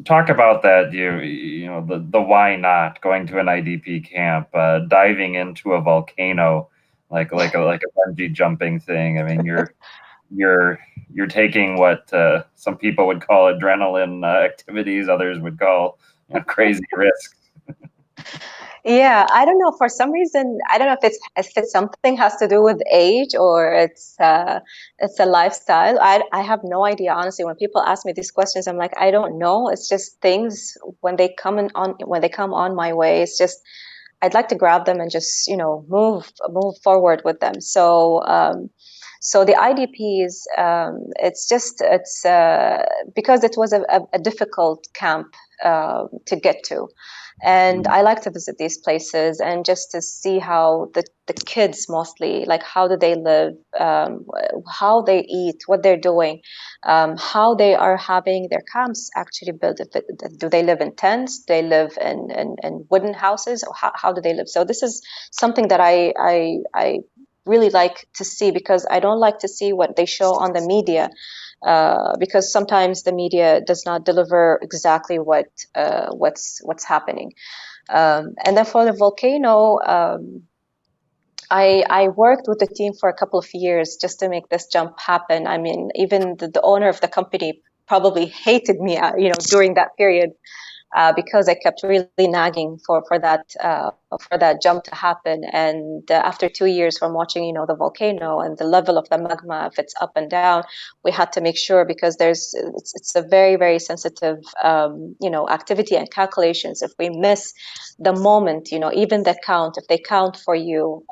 Speaker 1: Talk about that. You know the why not going to an IDP camp, diving into a volcano, like a bungee jumping thing. I mean, you're taking what some people would call adrenaline activities, others would call crazy risks.
Speaker 2: Yeah, I don't know. For some reason, I don't know if it's something has to do with age or it's a lifestyle. I have no idea, honestly. When people ask me these questions, I'm like, I don't know. It's just things when they come on my way. It's just I'd like to grab them and just move forward with them. So the IDPs, it's because it was a difficult camp to get to. And I like to visit these places and just to see how the kids mostly, like, how do they live, how they eat, what they're doing, how they are having their camps actually built. Do they live in tents? Do they live in wooden houses? Or how do they live? So this is something that I really like to see, because I don't like to see what they show on the media. Because sometimes the media does not deliver exactly what's happening. And then for the volcano, I worked with the team for a couple of years just to make this jump happen. I mean, even the owner of the company probably hated me, during that period. Because I kept really nagging for that jump to happen. And after 2 years from watching, the volcano and the level of the magma, if it's up and down, we had to make sure, because it's a very, very sensitive, activity and calculations. If we miss the moment, even the count, if they count for you,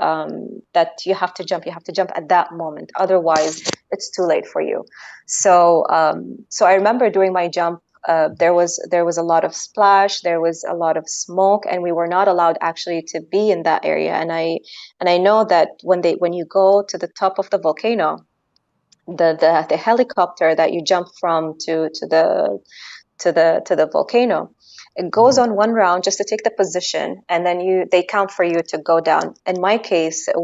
Speaker 2: that you have to jump at that moment. Otherwise, it's too late for you. So I remember during my jump, there was a lot of splash, there was a lot of smoke, and we were not allowed actually to be in that area. And I know that when you go to the top of the volcano, the helicopter that you jump from to the volcano, it goes on one round just to take the position, and then they count for you to go down. In my case, it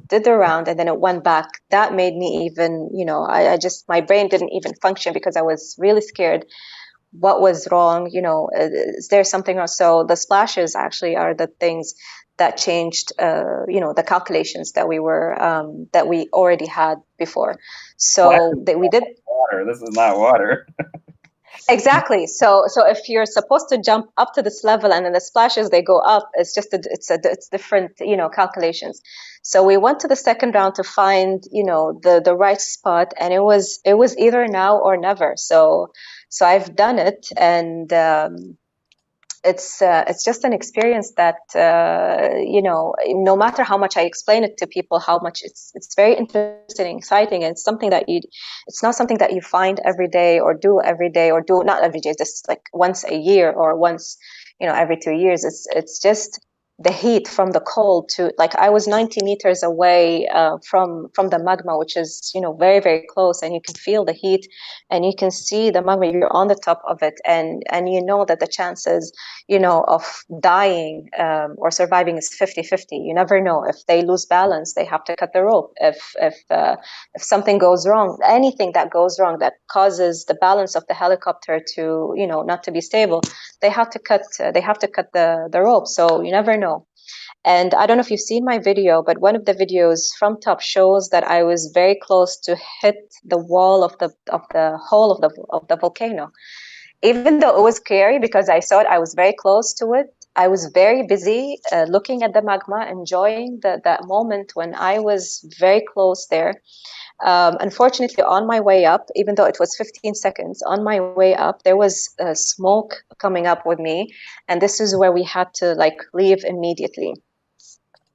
Speaker 2: did the round, and then it went back. That made me even, I just, my brain didn't even function, because I was really scared. What was wrong? Is there something wrong? So the splashes actually are the things that changed, the calculations that we already had before. So that we did.
Speaker 1: Water. This is not water.
Speaker 2: Exactly. So if you're supposed to jump up to this level and then the splashes, they go up, it's different, calculations. So we went to the second round to find, the right spot, and it was either now or never. So I've done it, and it's just an experience that no matter how much I explain it to people, how much it's very interesting, exciting, and it's something that it's not something that you find every day or do every day, or do not every day, just like once a year or once every 2 years. It's just the heat from the cold to, like, I was 90 meters away from the magma, which is very, very close, and you can feel the heat and you can see the magma. You're on the top of it, and that the chances of dying or surviving is 50-50. You never know. If they lose balance, they have to cut the rope. If something goes wrong, anything that goes wrong that causes the balance of the helicopter to not to be stable, they have to cut the rope. So you never know. And I don't know if you've seen my video, but one of the videos from top shows that I was very close to hit the wall of the hole of the volcano. Even though it was scary because I saw it, I was very close to it. I was very busy looking at the magma, enjoying that moment when I was very close there. Unfortunately, on my way up, even though it was 15 seconds, on my way up, there was smoke coming up with me. And this is where we had to leave immediately.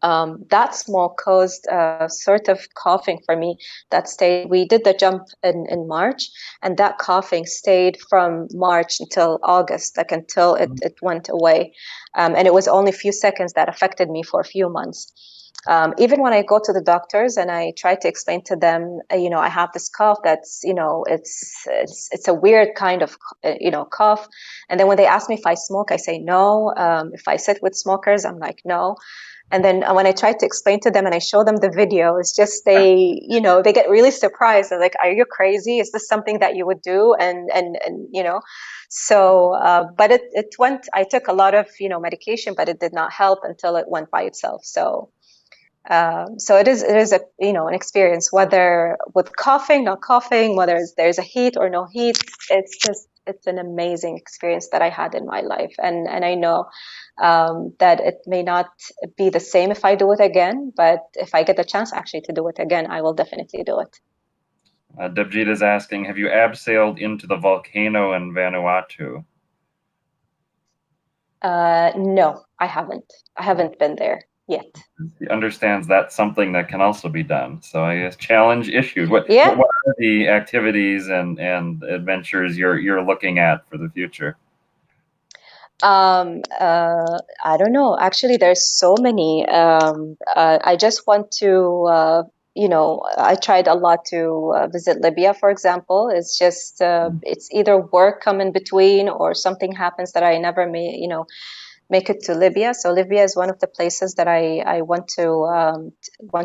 Speaker 2: That smoke caused a sort of coughing for me that stayed. We did the jump in March, and that coughing stayed from March until August, like until it went away. And it was only a few seconds that affected me for a few months. Even when I go to the doctors and I try to explain to them, I have this cough that's, it's a weird kind of, cough. And then when they ask me if I smoke, I say no. If I sit with smokers, I'm like, no. And then when I try to explain to them and I show them the video, it's just they get really surprised. They're like, "Are you crazy? Is this something that you would do?" But it went. I took a lot of medication, but it did not help until it went by itself. So it is an experience, whether with coughing, not coughing, whether there's a heat or no heat. It's an amazing experience that I had in my life, and I know that it may not be the same if I do it again, but if I get the chance actually to do it again, I will definitely do it.
Speaker 1: Debjit is asking, have you abseiled into the volcano in Vanuatu?
Speaker 2: No, I haven't. I haven't been there yet.
Speaker 1: He understands that's something that can also be done. So I guess challenge issued. What
Speaker 2: Yeah.
Speaker 1: what are the activities and adventures you're looking at for the future?
Speaker 2: I don't know. Actually, there's so many. I just want to, I tried a lot to visit Libya, for example. It's just, it's either work come in between or something happens that I never make it to Libya. So Libya is one of the places that I want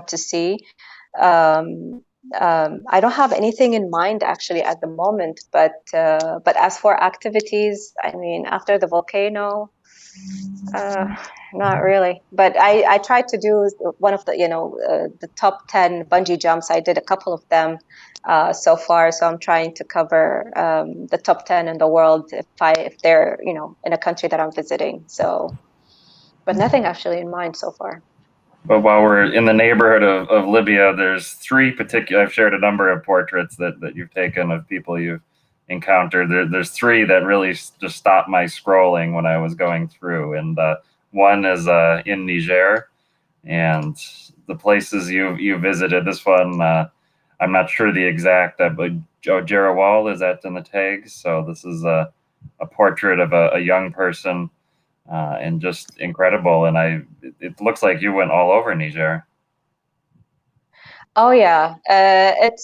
Speaker 2: to see. I don't have anything in mind actually at the moment, but as for activities, I mean, after the volcano, not really. But I tried to do one of the top 10 bungee jumps. I did a couple of them so far, so I'm trying to cover the top 10 in the world if they're in a country that I'm visiting. So, but nothing actually in mind so far.
Speaker 1: But while we're in the neighborhood of Libya, there's three particular. I've shared a number of portraits that you've taken of people you've encountered. There's three that really just stopped my scrolling when I was going through, and one is in Niger, and the places you visited. This one, I'm not sure the exact, but Jerawal is that in the tags. So this is a portrait of a young person. And just incredible. And it looks like you went all over Niger.
Speaker 2: Oh yeah, it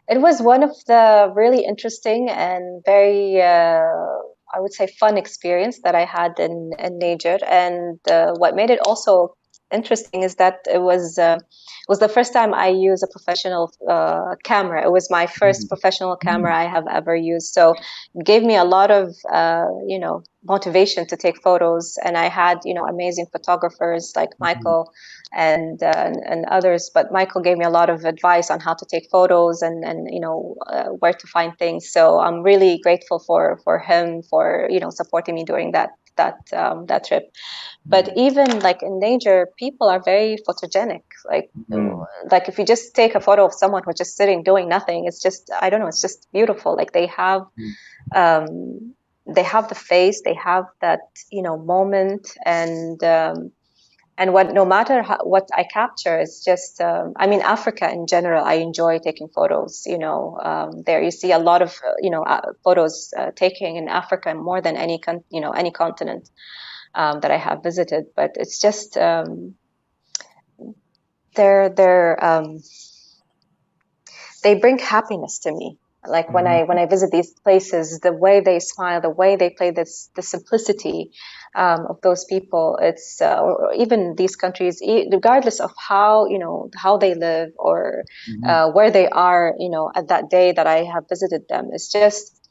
Speaker 2: was one of the really interesting and very, I would say, fun experience that I had in Niger. And what made it also interesting is that it was the first time I used a professional camera. It was my first professional camera I have ever used. So it gave me a lot of, motivation to take photos. And I had, amazing photographers like Michael and others. But Michael gave me a lot of advice on how to take photos and where to find things. So I'm really grateful for him for supporting me during that trip. But even like in nature, people are very photogenic. Like if you just take a photo of someone who's just sitting doing nothing, it's just, I don't know, it's just beautiful. Like they have the face, they have that moment, and what no matter what I capture, it's just I mean, Africa in general, I enjoy taking photos. There you see a lot of photos taking in Africa more than any continent that I have visited. But it's just they bring happiness to me. Like when I visit these places, the way they smile, the way they play the simplicity of those people. It's or even these countries, regardless of how they live or where they are, at that day that I have visited them. It's just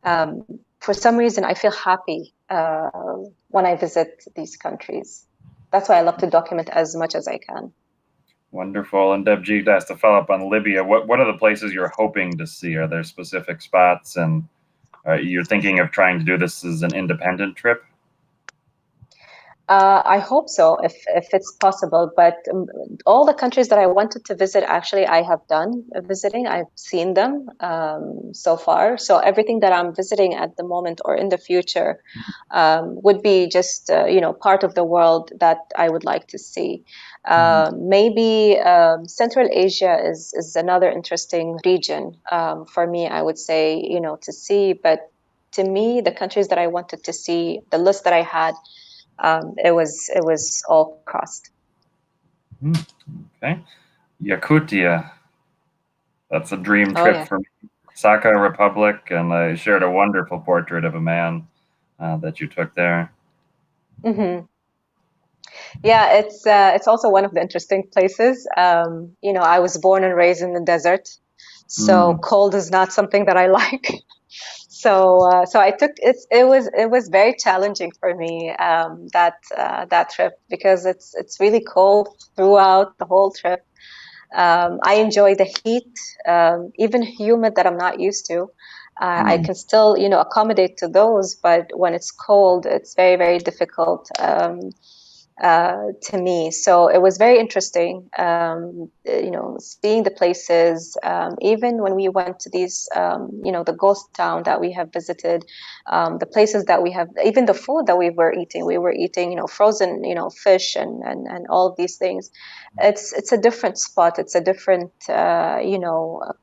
Speaker 2: for some reason I feel happy when I visit these countries. That's why I love to document as much as I can.
Speaker 1: Wonderful. And Debjit has to follow up on Libya. What are the places you're hoping to see? Are there specific spots, and you're thinking of trying to do this as an independent trip?
Speaker 2: I hope so, if it's possible. But all the countries that I wanted to visit, actually, I have done visiting. I've seen them so far. So everything that I'm visiting at the moment or in the future would be just part of the world that I would like to see.
Speaker 1: Mhm.
Speaker 2: Maybe Central Asia is another interesting region for me. I would say to see, but to me, the countries that I wanted to see, the list that I had, it was all crossed.
Speaker 1: Mhm. Okay. Yakutia. That's a dream
Speaker 2: Oh
Speaker 1: trip
Speaker 2: yeah.
Speaker 1: for me. Sakha Republic, and I shared a wonderful portrait of a man that you took there.
Speaker 2: hmm Yeah, it's also one of the interesting places. I was born and raised in the desert, so
Speaker 1: Mm.
Speaker 2: cold is not something that I like. So I took it was very challenging for me, that trip, because it's really cold throughout the whole trip. I enjoy the heat, even humid that I'm not used to. I
Speaker 1: Mm.
Speaker 2: can still, accommodate to those, but when it's cold, it's very, very difficult to me. So it was very interesting, seeing the places. Even when we went to these, the ghost town that we have visited, the places that we have, even the food that we were eating, frozen, fish and all of these things. It's a different spot. It's a different,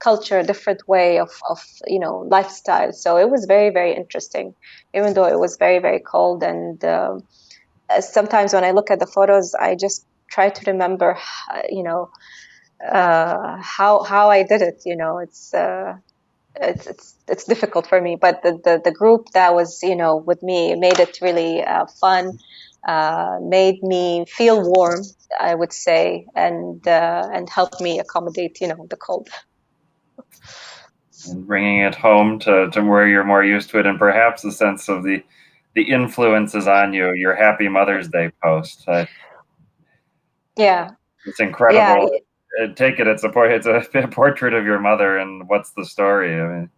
Speaker 2: culture, a different way of lifestyle. So it was very, very interesting, even though it was very, very cold. And sometimes when I look at the photos, I just try to remember, how I did it. It's difficult for me, but the group that was with me made it really fun, made me feel warm, I would say, and helped me accommodate the cold.
Speaker 1: And bringing it home to where you're more used to it, and perhaps a sense of the influences on you. Your Happy Mother's Day post.
Speaker 2: Yeah,
Speaker 1: It's
Speaker 2: yeah,
Speaker 1: incredible. Take it. It's a portrait of your mother, and what's the story? I mean,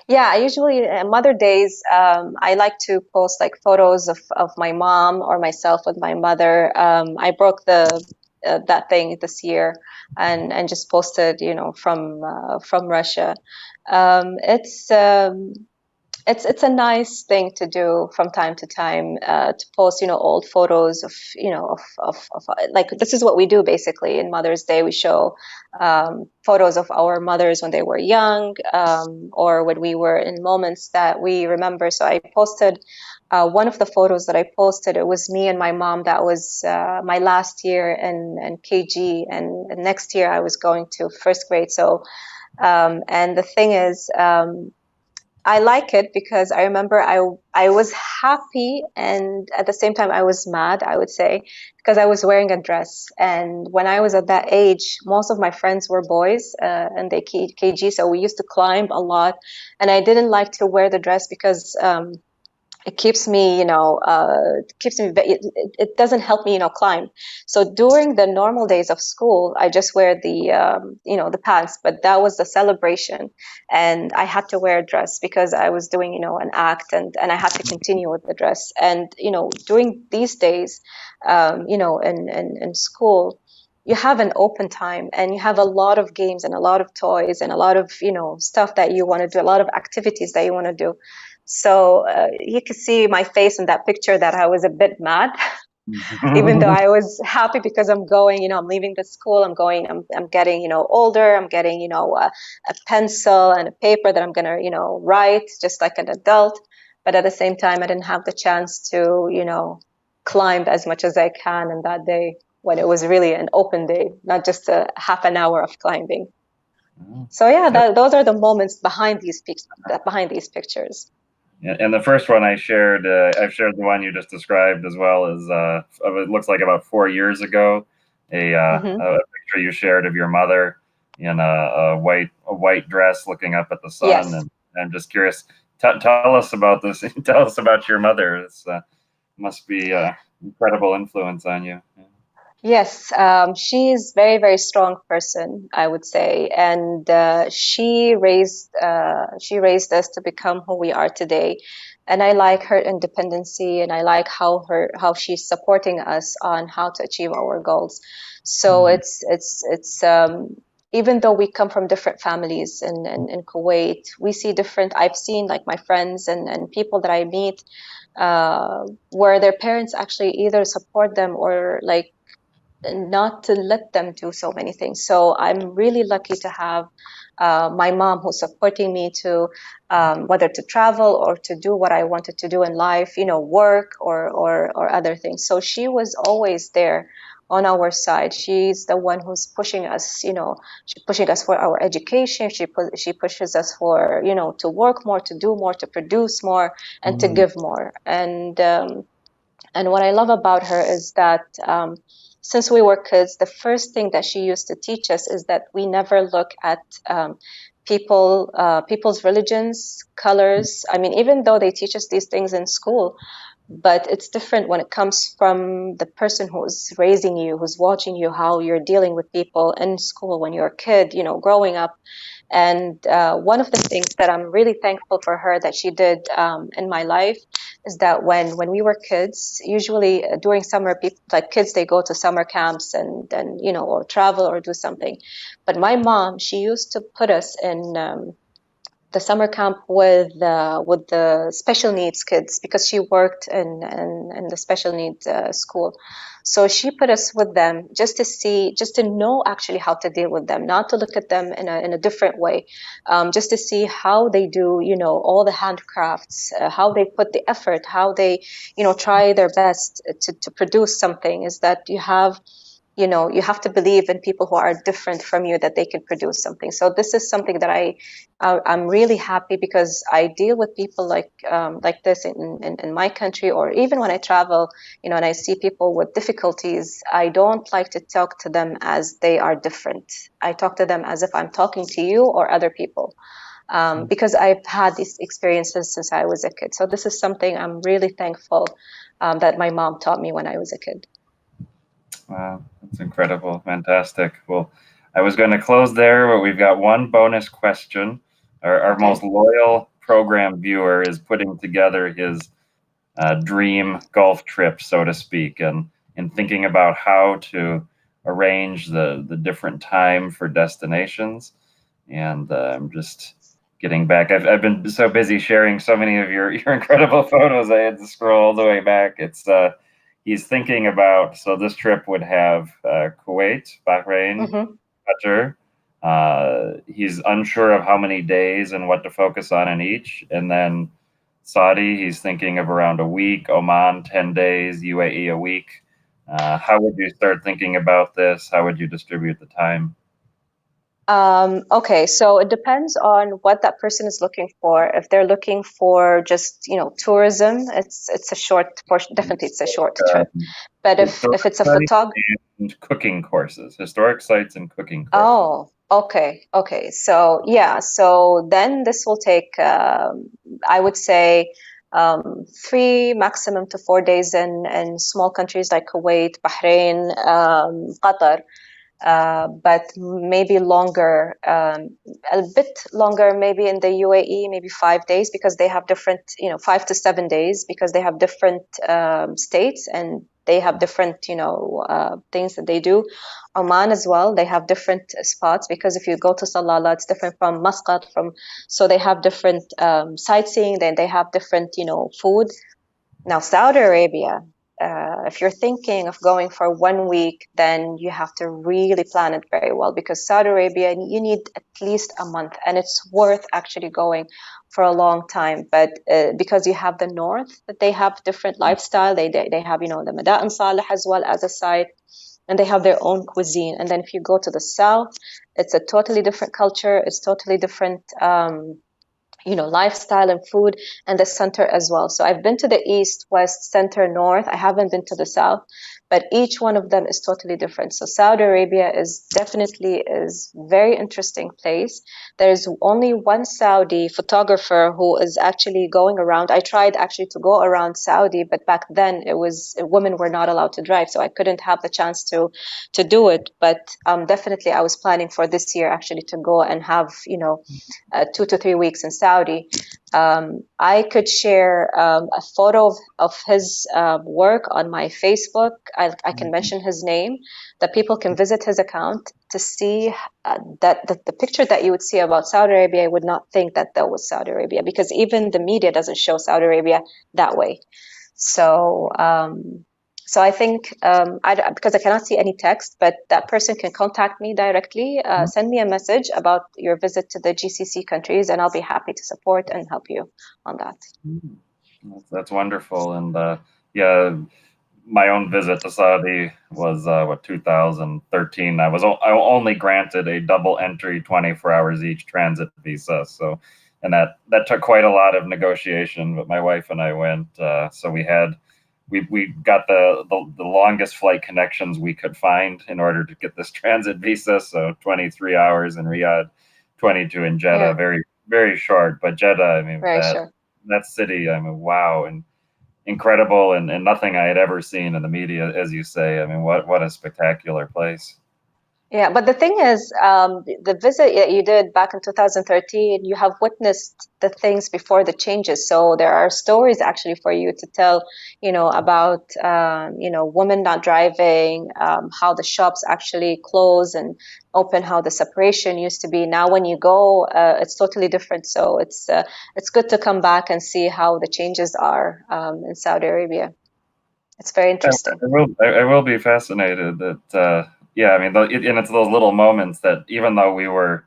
Speaker 2: yeah. I usually Mother Days, I like to post like photos of my mom or myself with my mother. I broke the that thing this year, and just posted from Russia. It's a nice thing to do from time to time, to post old photos of like, this is what we do basically in Mother's Day. We show photos of our mothers when they were young, or when we were in moments that we remember. So I posted one of the photos that I posted. It was me and my mom. That was my last year in KG, and next year I was going to first grade. So and the thing is, I like it because I remember I was happy, and at the same time I was mad, I would say, because I was wearing a dress. And when I was at that age, most of my friends were boys, and they KG, so we used to climb a lot, and I didn't like to wear the dress because it keeps me, it doesn't help me, climb. So during the normal days of school, I just wear the pants, but that was the celebration. And I had to wear a dress because I was doing, an act, and I had to continue with the dress. And, during these days, in school, you have an open time, and you have a lot of games and a lot of toys and a lot of, stuff that you want to do, a lot of activities that you want to do. So you could see my face in that picture that I was a bit mad, even though I was happy because I'm going, I'm leaving the school, I'm getting, older, I'm getting, a pencil and a paper that I'm going to, write just like an adult. But at the same time, I didn't have the chance to, climb as much as I can in that day, when it was really an open day, not just a half an hour of climbing. So yeah, those are the moments behind these pictures.
Speaker 1: and the first one I shared, I've shared the one you just described as well as it looks like about 4 years ago,
Speaker 2: hmm
Speaker 1: a picture you shared of your mother in a white dress looking up at the sun,
Speaker 2: Yes.
Speaker 1: and I'm just curious. Tell us about this. Tell us about your mother. It's must be incredible influence on you. Yeah.
Speaker 2: Yes, she's very, very strong person, I would say, and she raised us to become who we are today. And I like her independency, and I like how she's supporting us on how to achieve our goals. So
Speaker 1: Mhm.
Speaker 2: it's even though we come from different families in Kuwait, we see different. I've seen like my friends and people that I meet where their parents actually either support them or like not to let them do so many things. So I'm really lucky to have my mom who's supporting me to whether to travel or to do what I wanted to do in life, work or other things. So she was always there on our side. She's the one who's pushing us, she's pushing us for our education. She pushes us for, to work more, to do more, to produce more, and to
Speaker 1: Mhm.
Speaker 2: give more. And what I love about her is that since we were kids, the first thing that she used to teach us is that we never look at people's religions, colors. I mean, even though they teach us these things in school, but it's different when it comes from the person who's raising you, who's watching you, how you're dealing with people in school when you're a kid, growing up. And one of the things that I'm really thankful for her that she did in my life is that when we were kids, usually during summer, people like kids they go to summer camps and then or travel or do something. But my mom, she used to put us in the summer camp with the special needs kids because she worked in the special needs school. So she put us with them just to see, just to know actually how to deal with them, not to look at them in a different way, just to see how they do, all the handcrafts, how they put the effort, how they, try their best to produce something. Is that you have to believe in people who are different from you that they can produce something. So this is something that I'm really happy because I deal with people like this in my country, or even when I travel, and I see people with difficulties. I don't like to talk to them as they are different. I talk to them as if I'm talking to you or other people, because I've had these experiences since I was a kid. So this is something I'm really thankful that my mom taught me when I was a kid.
Speaker 1: Wow, that's incredible. Fantastic. Well, I was going to close there, but we've got one bonus question. Our
Speaker 2: Okay.
Speaker 1: most loyal program viewer is putting together his dream golf trip, so to speak, and in thinking about how to arrange the different time for destinations. And I'm just getting back. I've been so busy sharing so many of your incredible photos. I had to scroll all the way back. It's he's thinking about, so this trip would have Kuwait, Bahrain,
Speaker 2: Mm-hmm.
Speaker 1: Qatar. He's unsure of how many days and what to focus on in each, and then Saudi, he's thinking of around a week. Oman, 10 days. UAE, a week. How would you start thinking about this? How would you distribute the time?
Speaker 2: Okay, so it depends on what that person is looking for. If they're looking for just, tourism, it's a short portion. Definitely, it's a short trip. But
Speaker 1: Historic
Speaker 2: if it's a
Speaker 1: sites
Speaker 2: photog
Speaker 1: and cooking courses. Historic sites and cooking courses.
Speaker 2: Oh, okay, okay. So yeah, so then this will take, I would say, 3 maximum to 4 days in small countries like Kuwait, Bahrain, Qatar. But maybe longer, a bit longer, maybe in the UAE, maybe 5 days because they have different, 5 to 7 days because they have different states and they have different, things that they do. Oman as well, they have different spots because if you go to Salalah, it's different from Muscat, so they have different sightseeing, then they have different, food. Now, Saudi Arabia, if you're thinking of going for 1 week, then you have to really plan it very well because Saudi Arabia, you need at least a month, and it's worth actually going for a long time. But because you have the north, that they have different lifestyle. They have the Mada'in Saleh as well as a site, and they have their own cuisine. And then if you go to the south, it's a totally different culture. It's totally different. lifestyle and food, and the center as well. So I've been to the east, west, center, north. I haven't been to the south, but each one of them is totally different. So Saudi Arabia is definitely is very interesting place. There's only one Saudi photographer who is actually going around. I tried actually to go around Saudi, but back then it was women were not allowed to drive, so I couldn't have the chance to do it. But definitely I was planning for this year actually to go and have 2 to 3 weeks in Saudi. I could share a photo of his work on my Facebook. I can mention his name. That people can visit his account to see that the picture that you would see about Saudi Arabia, I would not think that that was Saudi Arabia, because even the media doesn't show Saudi Arabia that way. So so I think, because I cannot see any text, but that person can contact me directly, send me a message about your visit to the GCC countries, and I'll be happy to support and help you on that.
Speaker 1: That's wonderful. And yeah, my own visit to Saudi was 2013. I only granted a double entry 24 hours each transit visa. So, and that took quite a lot of negotiation, but my wife and I went. So we got the longest flight connections we could find in order to get this transit visa. So 23 hours in Riyadh, 22 in Jeddah.
Speaker 2: Yeah.
Speaker 1: Very, very short. But Jeddah, I mean,
Speaker 2: Very sure.
Speaker 1: that city, I mean, wow, and incredible, and nothing I had ever seen in the media, as you say. I mean, what a spectacular place.
Speaker 2: Yeah, but the thing is, the visit that you did back in 2013, you have witnessed the things before the changes. So there are stories actually for you to tell, about, women not driving, how the shops actually close and open, how the separation used to be. Now, when you go, it's totally different. So it's good to come back and see how the changes are in Saudi Arabia. It's very interesting.
Speaker 1: I will be fascinated that. Yeah, I mean, and it's those little moments that even though we were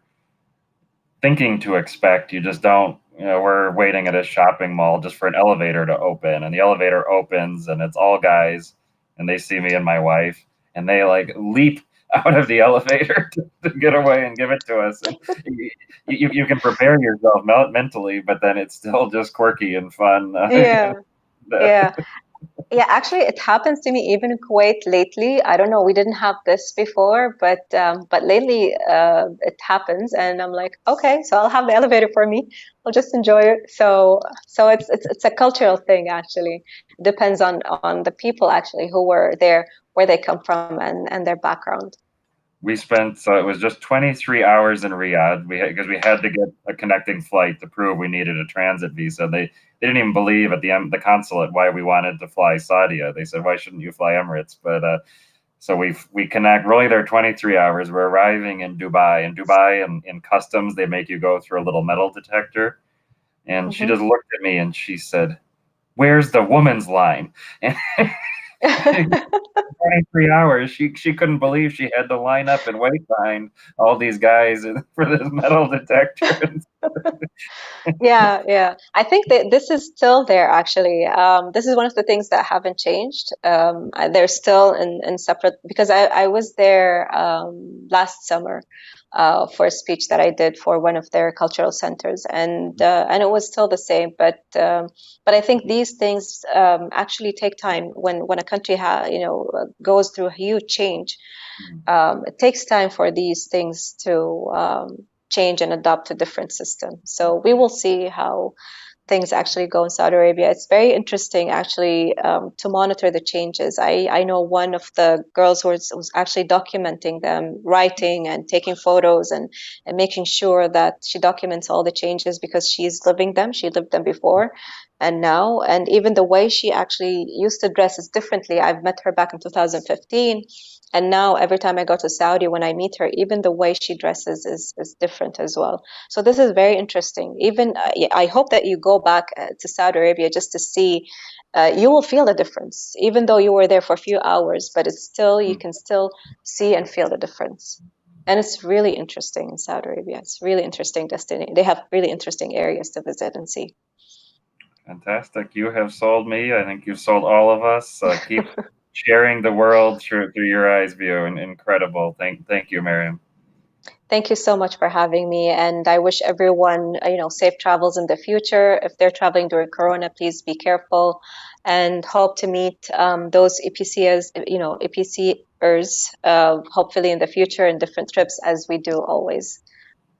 Speaker 1: thinking to expect, you just don't. We're waiting at a shopping mall just for an elevator to open, and the elevator opens, and it's all guys, and they see me and my wife, and they like leap out of the elevator to get away and give it to us. And you can prepare yourself mentally, but then it's still just quirky and fun.
Speaker 2: Yeah, yeah. Yeah, actually, it happens to me even in Kuwait lately. I don't know, we didn't have this before, but lately it happens, and I'm like, okay, so I'll have the elevator for me. I'll just enjoy it. So it's a cultural thing actually. Depends on the people actually who were there, where they come from, and their background.
Speaker 1: We spent, so it was just 23 hours in Riyadh. Because we had to get a connecting flight to prove we needed a transit visa. They didn't even believe at the consulate why we wanted to fly Saudia. They said, why shouldn't you fly Emirates? But so we connect. We're only there 23 hours. We're arriving in Dubai. And in customs, they make you go through a little metal detector. And she just looked at me and she said, "Where's the woman's line?" And 23 hours, she couldn't believe she had to line up and wait behind all these guys for this metal detector.
Speaker 2: Yeah. I think that this is still there actually. This is one of the things that haven't changed. They're still in separate, because I was there last summer for a speech that I did for one of their cultural centers, and it was still the same. But I think these things actually take time when a country goes through a huge change. It takes time for these things to change and adopt a different system. So we will see how things actually go in Saudi Arabia. It's very interesting actually to monitor the changes. I know one of the girls was actually documenting them, writing and taking photos and making sure that she documents all the changes, because she's living them. She lived them before and now. And even the way she actually used to dress is differently. I've met her back in 2015. And now every time I go to Saudi, when I meet her, even the way she dresses is different as well. So this is very interesting. Even I hope that you go back to Saudi Arabia just to see. You will feel the difference, even though you were there for a few hours. But it's still, you can still see and feel the difference. And it's really interesting in Saudi Arabia. It's really interesting destination. They have really interesting areas to visit and see.
Speaker 1: Fantastic. You have sold me. I think you've sold all of us. Keep sharing the world through your eyes view, and incredible. Thank you, Maryam.
Speaker 2: Thank you so much for having me, and I wish everyone, safe travels in the future. If they're traveling during Corona, please be careful, and hope to meet those EPCers, hopefully in the future in different trips as we do always.